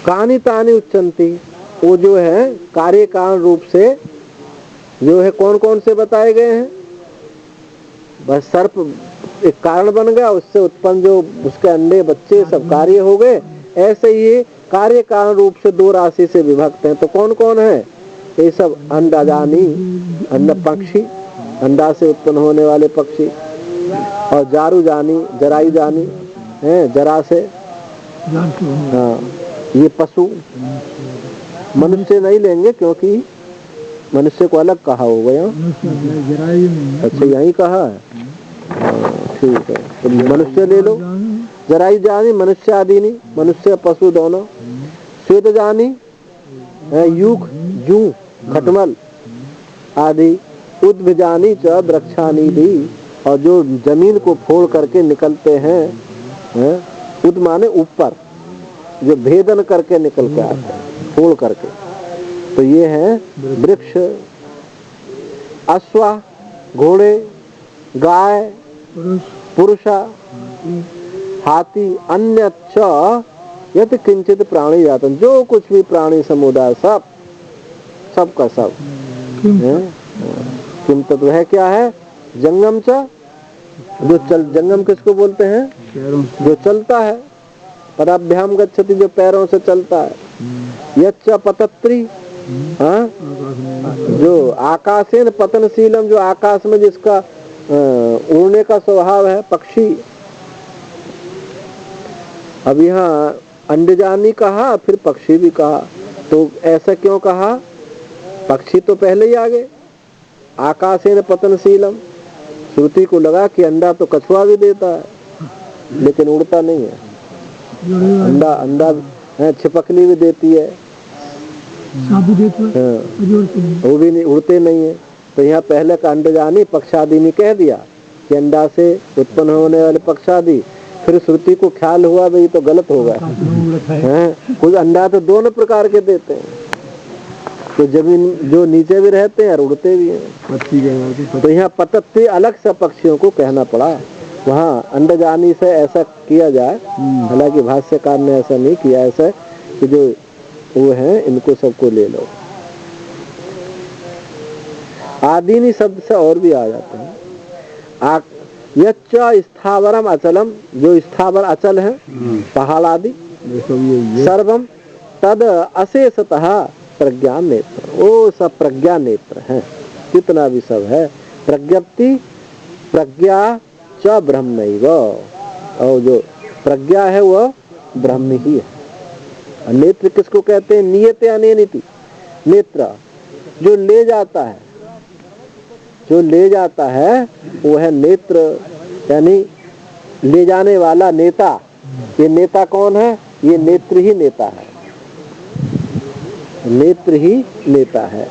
कानी तानी उच्चंती, वो जो है कार्य कारण रूप से जो है कौन कौन से बताए गए हैं। बस सर्प एक कारण बन गया, उससे उत्पन्न जो उसके अंडे बच्चे सब कार्य हो गए। ऐसे ही कार्य कारण रूप से दो राशि से विभक्त हैं। तो कौन कौन है ये सब? अंडाजानी, अन्न पक्षी, अंडा से उत्पन्न होने वाले पक्षी, और जारू जानी, जरायु जानी है, जरा से, हाँ ये पशु। मनुष्य नहीं लेंगे क्योंकि मनुष्य को अलग कहा हो गया। अच्छा यही कहा है, ठीक है, तो मनुष्य ले लो। जरायु जानी मनुष्य आदि नहीं, मनुष्य पशु दोनों। श्वेत जानी युग जू खटमल आदि। उद्भिजानी च वृक्षानी दी, और जो जमीन को फोड़ करके निकलते हैं, उद माने ऊपर, जो भेदन करके निकल के आते हैं फोड़ करके, तो ये है वृक्ष। अश्वा घोड़े, गाय, पुरुषा, हाथी, अन्य च यत किंचित प्राणी जातन, जो कुछ भी प्राणी समुदाय सब सबका सब है। किम तत्व है, क्या है? जंगम च, जो चल, जंगम किसको बोलते हैं? जो चलता है। पदाभ्याम गच्छति, जो पैरों से चलता है। यच्च पतत्री, हाँ, जो आकाशेन पतनशीलम, जो आकाश में जिसका उड़ने का स्वभाव है, पक्षी। अब यहाँ अंडजानी कहा, फिर पक्षी भी कहा, तो ऐसा क्यों कहा? पक्षी तो पहले ही आ गए। आकाशेन पतनशीलम, श्रुति को लगा कि अंडा तो कछुआ भी देता है लेकिन उड़ता नहीं है। अंडा छिपकली भी देती है, वो भी नहीं, उड़ते नहीं है। तो यहाँ पहले का अंडजानी पक्षादि ने कह दिया कि अंडा से उत्पन्न होने वाले पक्षादि। फिर श्रुति को ख्याल हुआ भाई तो गलत होगा, कुछ अंडा तो दोनों प्रकार के देते हैं, तो जमीन जो नीचे भी रहते हैं और उड़ते भी हैं। तो यहाँ पतत्ती अलग से पक्षियों को कहना पड़ा। वहाँ अंडजानी से ऐसा किया जाए, हालांकि भाष्यकार ने ऐसा नहीं किया, ऐसा कि जो वो है इनको सबको ले लो। आदिनी शब्द से और भी आ जाते हैं। यच्च स्थावरम अचलम, जो स्थावर अचल है, पहाड़ आदि। सर्वम तद अशेषतः प्रज्ञान नेत्र, वो सब प्रज्ञा नेत्र है, कितना भी सब है। प्रज्ञप्ति प्रज्ञा च ब्रह्मैव, और जो प्रज्ञा है वह ब्रह्म ही है। नेत्र किसको कहते हैं? नियते अनेनिति, नेत्र जो ले जाता है, जो ले जाता है वो है नेत्र, यानी ले जाने वाला नेता। ये नेता कौन है? ये नेत्र ही नेता है, नेत्र ही नेता है।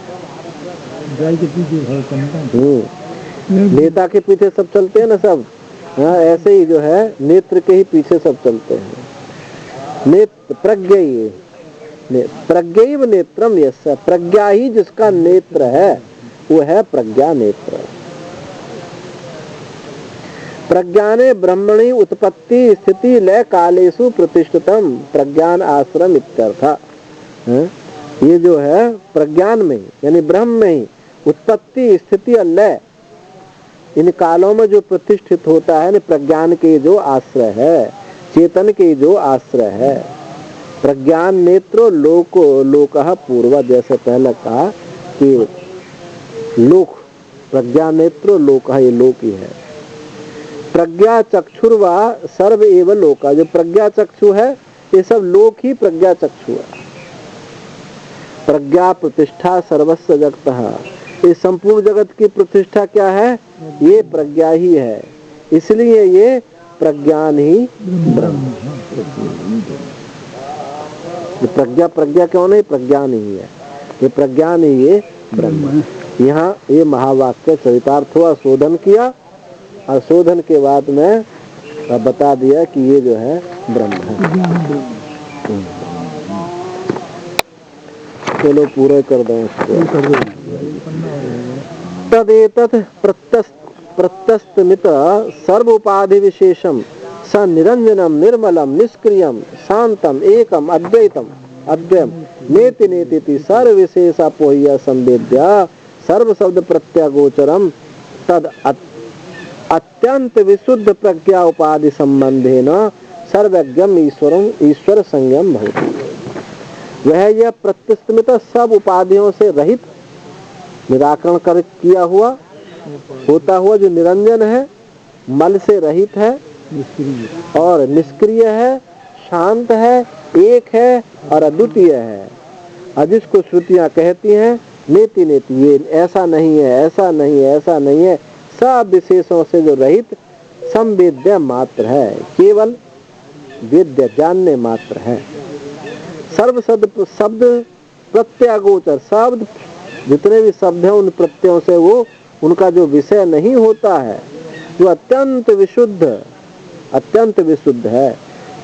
नेता के पीछे सब चलते हैं ना सब, हाँ, ऐसे ही जो है नेत्र के ही पीछे सब चलते हैं। नेत्र प्रज्ञा, प्रज्ञैव नेत्रम यस्य, प्रज्ञा ही जिसका नेत्र है वो है प्रज्ञा नेत्र। प्रज्ञाने ब्रह्मणि उत्पत्ति स्थिति लय कालेषु प्रतिष्ठितम प्रज्ञान आश्रम इत्यर्थ। ये जो है प्रज्ञान में यानी ब्रह्म में ही उत्पत्ति स्थिति और लय, इन कालों में जो प्रतिष्ठित होता है, प्रज्ञान के जो आश्रय है, चेतन के जो आश्रय है। प्रज्ञान नेत्रो लोको लोकः पूर्व, जैसे पहले कहा कि लोक, प्रज्ञा नेत्रो लोकः, ये लोक ही है। प्रज्ञा चक्षुर्वा सर्व एवं लोका, जो प्रज्ञा चक्षु है ये सब लोक ही प्रज्ञा चक्षु है। प्रज्ञा प्रतिष्ठा सर्वस्व जगतः, ये संपूर्ण जगत की प्रतिष्ठा क्या है? ये प्रज्ञा ही है, इसलिए ये प्रज्ञान ही ब्रह्म। ये प्रज्ञा प्रज्ञा क्यों नहीं? प्रज्ञान ही है, ये प्रज्ञान ही ये ब्रह्म। यहाँ ये महावाक्य चरितार्थ हुआ, शोधन किया और शोधन के बाद में बता दिया कि ये जो है ब्रह्म है। चलो पूरा कर दो इसको। तदेतत् प्रत्यस्तमित सर्व उपाधि विशेषम स निरंजनम निर्मलम निष्क्रियम शांतम एकम अद्वैतम अद्वयम नेति नेति सर्व विशेषापोह्य संवेद्या सर्व शब्द प्रत्यागोचरम तद अत्यंत विशुद्ध प्रज्ञा उपाधि संबंधेन सर्वज्ञम ईश्वर संयम भवति। वह यह प्रत्यस्तमित सब उपाधियों से रहित निराकरण कर किया हुआ होता हुआ जो निरंजन है, मल से रहित है और निष्क्रिय है, शांत है, एक है और अद्वितीय है, और जिसको श्रुतियां कहती हैं नेति नेति, ये ऐसा नहीं है, ऐसा नहीं है, ऐसा नहीं है, सब विशेषों से जो रहित संवेद्य मात्र है, केवल वेद्य जानने मात्र है। सर्व शब्द प्रत्यागोचर, शब्द जितने भी शब्द हैं उन प्रत्ययों से वो उनका जो विषय नहीं होता है, जो अत्यंत विशुद्ध है।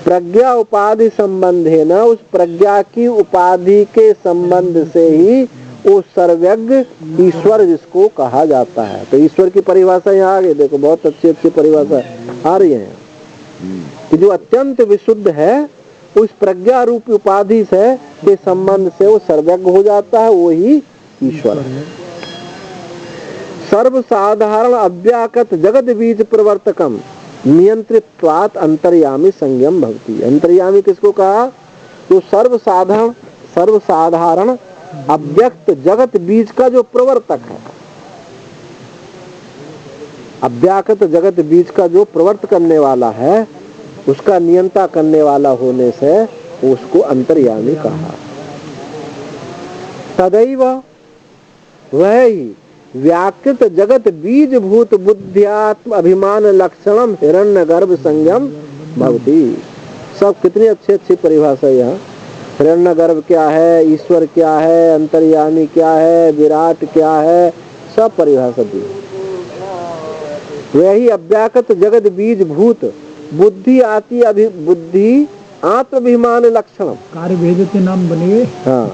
प्रज्ञा उपाधि संबंध है ना, उस प्रज्ञा की उपाधि के संबंध से ही वो सर्वज्ञ ईश्वर जिसको कहा जाता है। तो ईश्वर की परिभाषा यहाँ आ गई, देखो बहुत अच्छी अच्छी परिभाषा आ रही है कि जो अत्यंत विशुद्ध है उस प्रज्ञा रूपी उपाधि से के संबंध से वो सर्वज्ञ हो जाता है, वो ही ईश्वर है। सर्वसाधारण अव्याकृत जगत बीज प्रवर्तकम नियंत्रित्वात् अंतर्यामी संयम भवति। अंतर्यामी किसको कहा? तो सर्वसाधारण अव्यक्त जगत बीज का जो प्रवर्तक है, अव्याकृत जगत बीज का जो प्रवर्त करने वाला है, उसका नियंता करने वाला होने से उसको अंतर्यामी कहा। तदैव वह ही व्याकृत जगत बीज भूत बुद्ध्यात्म अभिमान लक्षणम हिरण्यगर्भ संयम भवति। सब कितनी अच्छी अच्छी परिभाषा यहाँ। हिरण्यगर्भ क्या है, ईश्वर क्या है, अंतर्यामी क्या है, विराट क्या है, सब परिभाषा दी। वही अव्याकृत जगत बीज भूत बुद्धि आत्माभिमान लक्षणम, कार्य भेद के नाम बने। हाँ,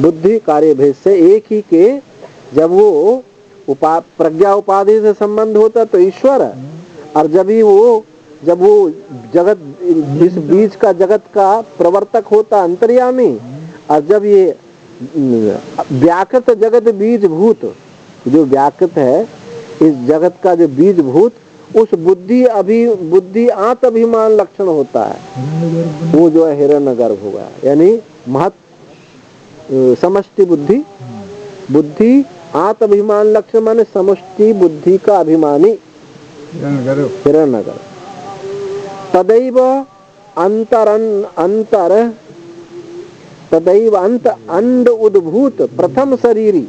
बुद्धि कार्य भेद से एक ही के जब वो प्रज्ञा उपाधि से संबंध होता तो ईश्वर है, और जब वो जगत इस बीज का जगत का प्रवर्तक होता अंतर्यामी, और जब ये व्याकृत जगत बीज भूत जो व्याकृत है इस जगत का जो बीज भूत उस बुद्धि आत्माभिमान लक्षण होता है, वो जो है हिरण्यगर्भ होगा, यानी महत समष्टि बुद्धि आत्माभिमान लक्षण माने समष्टि बुद्धि का अभिमानी हिरण्यगर्भ। तदैव अंत अंड उद्भूत प्रथम शरीरी।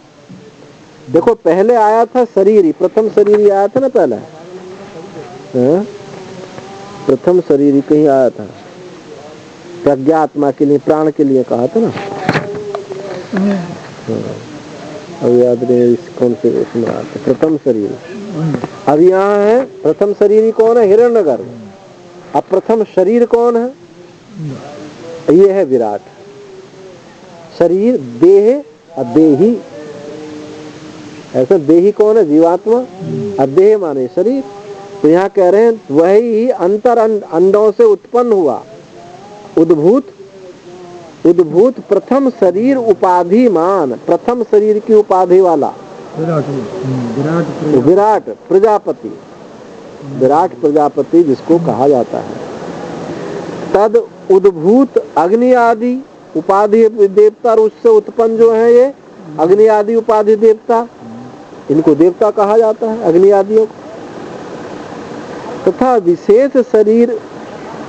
देखो पहले आया था शरीरी, प्रथम शरीरी आया था ना पहले, प्रथम शरीरी कहीं आया था, प्रज्ञात्मा के लिए प्राण के लिए कहा था ना। अब याद नहीं कौन से उसमें आता प्रथम शरीर। अब यहाँ है प्रथम शरीर कौन है? हिरण्यगर्भ। अब प्रथम शरीर कौन है? ये है विराट। शरीर देह और देही, ऐसा देही कौन है? जीवात्मा, और देह माने शरीर। तो यहाँ कह रहे हैं वही अंतर अंडों से उत्पन्न हुआ उद्भूत प्रथम शरीर उपाधिमान, प्रथम शरीर की उपाधि वाला विराट प्रजापति जिसको कहा जाता है। तद उद्भूत अग्नि आदि उपाधि देवता, और उससे उत्पन्न जो है ये अग्नि आदि उपाधि देवता, इनको देवता कहा जाता है अग्नि आदियों को। तथा विशेष शरीर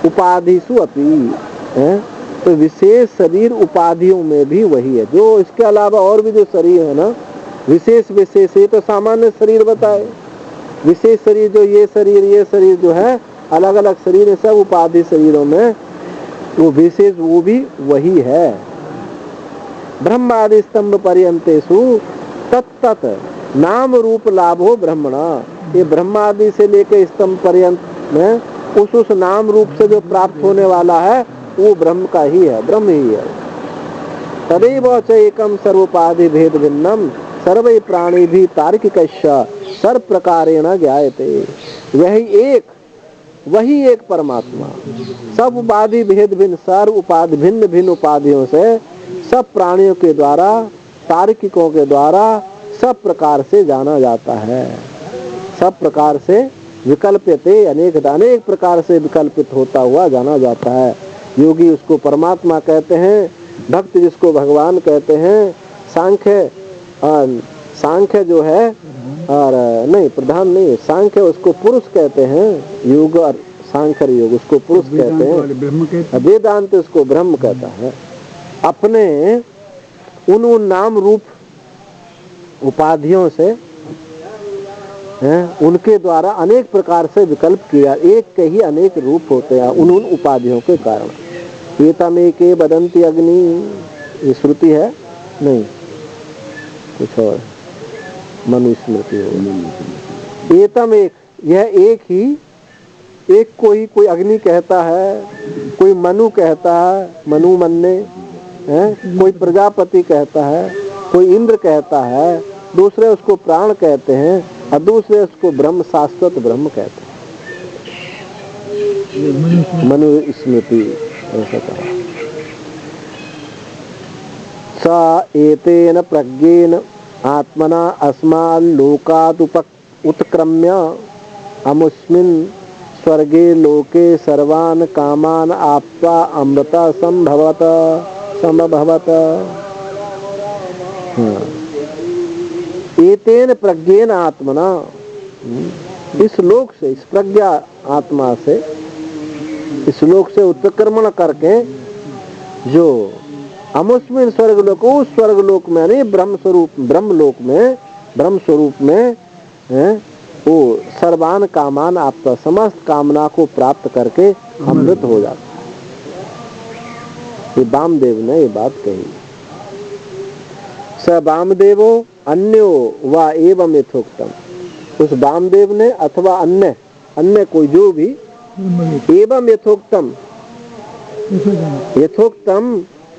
उपाधिषु अपि, तो विशेष शरीर उपाधियों में भी वही है। जो इसके अलावा और भी जो शरीर है ना, विशेष ये तो सामान्य शरीर बताए, विशेष शरीर जो ये शरीर जो है अलग अलग शरीर है, सब उपाधि शरीरों में वो विशेष वो भी वही है। ब्रह्मादि स्तंभ पर्यंतेषु तत्तत नाम रूप लाभो ब्रह्मणा। ये ब्रह्मादि से लेकर स्तंभ पर्यंत में उस नाम रूप से जो प्राप्त होने वाला है वो ब्रह्म का ही है, ब्रह्म ही है। तदेव च एकम सर्वोपाधि भेद भिन्नम सर्वै प्राणी भी तार्किकस्य सर्व प्रकारेण ज्ञायते। वही एक परमात्मा सब उपाधि भेद भिन्न सर्व उपाधि भिन्न भिन्न उपाधियों से सब प्राणियों के द्वारा तार्किकों के द्वारा सब प्रकार से जाना जाता है। सब प्रकार से विकल्पिते अनेक प्रकार से विकल्पित होता हुआ जाना जाता है। योगी उसको परमात्मा कहते हैं, भक्त जिसको भगवान कहते हैं, सांख्य जो है और नहीं प्रधान नहीं, सांख्य उसको पुरुष कहते हैं, योग और सांख्य योग उसको पुरुष कहते हैं, वेदांत उसको ब्रह्म कहता है। अपने उन नाम रूप उपाधियों से उनके द्वारा अनेक प्रकार से विकल्प किया, एक के ही अनेक रूप होते हैं उन उपाधियों के कारण। एतमेके वदन्ति अग्नि, ये श्रुति है नहीं कुछ और मनुस्मृति हो। एतम एक, यह एक ही, एक को ही कोई अग्नि कहता है, कोई मनु कहता है, मनु मन्ने है, कोई प्रजापति कहता है, कोई इंद्र कहता है, दूसरे उसको प्राण कहते हैं और दूसरे उसको ब्रह्म शाश्वत ब्रह्म कहते हैं। मनुस्मृति ऐसा कहा। सा एतेन प्रज्ञेन आत्मना अस्मान् लोकात् उत्क्रम्य अमुस्मिन् स्वर्गे लोके सर्वान् कामान् आप्त्वा अमृता संभवत। एतेन प्रज्ञेन आत्मना, इस लोक से, इस प्रज्ञा आत्मा से, इस लोक से उत्क्रमण करके जो अमुस्मिन स्वर्गलोक, उस स्वर्गलोक में नहीं ब्रह्म स्वरूप में वो सर्वान कामान आपका समस्त कामना को प्राप्त करके अमृत हो जाता। ये वामदेव ने ये बात कही। स वामदेवो अन्यो वा एवं यथोक्तम, उस वामदेव ने अथवा अन्य कोई जो भी, एवं यथोक्तम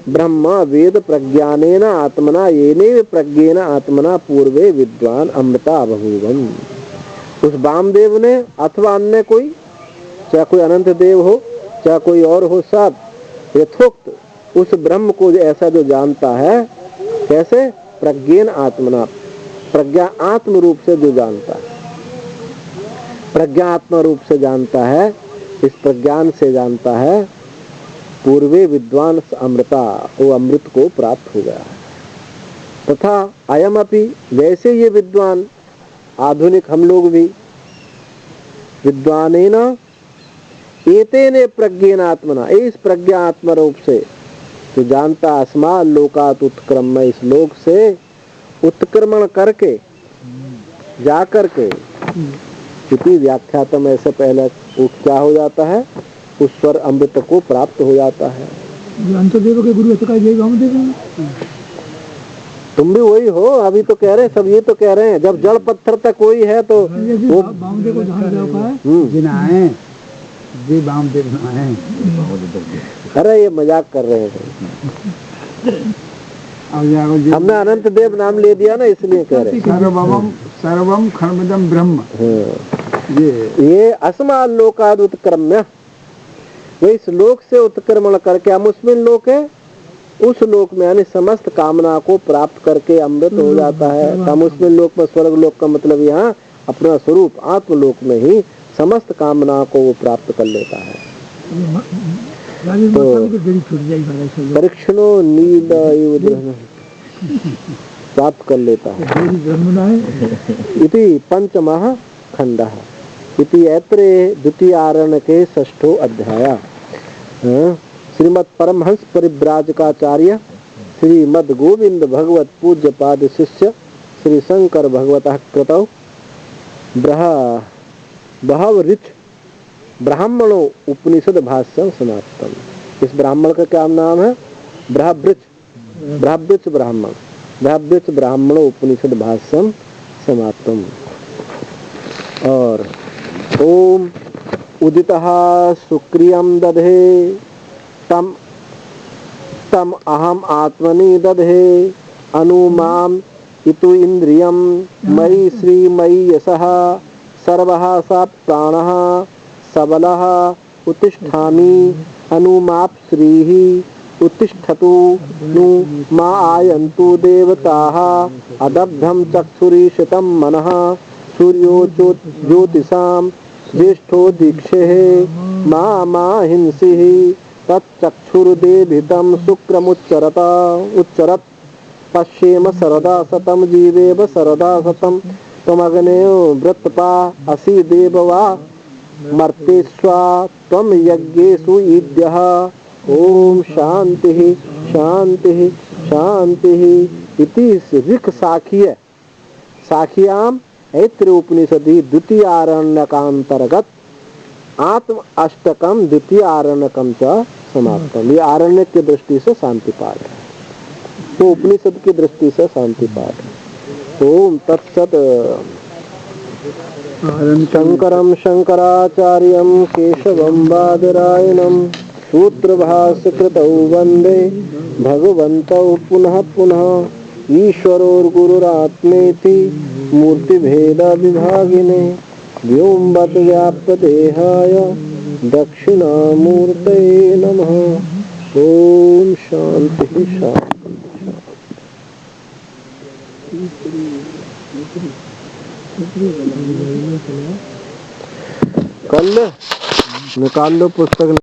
ब्रह्म वेद प्रज्ञानेन आत्मना येनेव प्रज्ञेन आत्मना पूर्वे विद्वान अमृता बभूवन्। उस वामदेव ने अथवा अन्य कोई, चाहे कोई अनंत देव हो चाहे कोई और हो, सब यथोक्त उस ब्रह्म को ऐसा जो जानता है, कैसे? प्रज्ञेन आत्मना, प्रज्ञा आत्म रूप से जो जानता है, प्रज्ञा आत्मा रूप से जानता है, इस प्रज्ञान से जानता है, पूर्वे विद्वान अमृता, वो अमृत को प्राप्त हो गया है। तथा अयम अपि, वैसे ये विद्वान आधुनिक हम लोग भी विद्वानेन एतेने प्रज्ञेन आत्मना, इस प्रज्ञा आत्मा रूप से जो जानता, अस्मात् लोकात् उत्क्रम्य, इस लोक से उत्क्रमण करके जा करके, इति व्याख्यातम, ऐसे पहले वो क्या हो जाता है, उस स्वर अमृत को प्राप्त हो जाता है। अंतदेव के गुरु तुम भी वही हो, अभी तो कह रहे हैं सब, ये तो कह रहे हैं जब जड़ पत्थर तक कोई है तो वो वामदेव को है। अरे ये मजाक कर रहे हैं, हमने अनंत देव नाम ले दिया ना, इसलिए कह रहे हैं। सर्वम खण्डम ब्रह्म, ये अस्मात् लोकात् उत्क्रम्य, वो इस लोक से उत्क्रमण करके, हम उसमें लोक है, उस लोक में यानी समस्त कामना को प्राप्त करके अमृत हो जाता है। हम उसमें लोक में, स्वर्ग लोक का मतलब यहाँ अपना स्वरूप आत्मलोक में ही समस्त कामना को वो प्राप्त कर लेता है। तो परीक्षणों नील प्राप्त कर लेता है। इति पंचमः खंडः इति ऐत्रे द्वितीयारण्यके षष्ठो अध्याय। श्रीमद परमहंस परिव्राजकाचार्य श्रीमद गोविंद भगवत पूज्य पाद शिष्य श्री शंकर भगवतः कृतौ बहव ऋच ब्राह्मणों उपनिषद भाष्यं समाप्तम्। इस ब्राह्मण का क्या नाम है? ब्राह्मृच ब्राह्मण। ब्राह्मृच ब्राह्मण उपनिषद भाष्यम समाप्तम। और ओम उदितः सुक्रियम दधे तम तम अहम आत्मनि दधे अनुमाम इतु इंद्रियम मयि श्री मयि यशः सर्वः स प्राणः सबलः उत्तिष्ठामि अनुमाप श्रीः उत्तिष्ठतु नु मा आयन्तु देवताः अदब्धं चक्षुरीशितं मनः सूर्यो ज्योतिषां ज्येष्ठो दीक्षेः मा हिंसीः तच्चक्षुर्देभितं शुक्रमुच्चरत् पश्येम सरदा सतम जीवेव सरदा सतम त्वमग्नेयो वृत्तपा असि देववा मर्तेष्वा त्वं यज्ञेषु ईद्यः। ओम शांतिः शांतिः शांतिः। इति ऋक् साखियां ऐत्र उपनिषदि द्वितीय आरण्यकांतर्गत आत्म अष्टकम द्वितीय आरण्यकम च समाप्तम। ये आरण्य की दृष्टि से शांति पाठ है, तो उपनिषद की दृष्टि से शांति पाठ है। ओम तत्सत। शंकरम शंकराचार्यम केशवम बादरायणम सूत्रभाष्यकृतौ वंदे भगवन्तौ पुनः पुनः। ईश्वरोर्गुरुरात्मेति मूर्तिभेद विभागिने व्योमवत् व्याप्तदेहाय दक्षिणामूर्तये नमः। ओम शांति शांति। कल निकाल लो पुस्तक।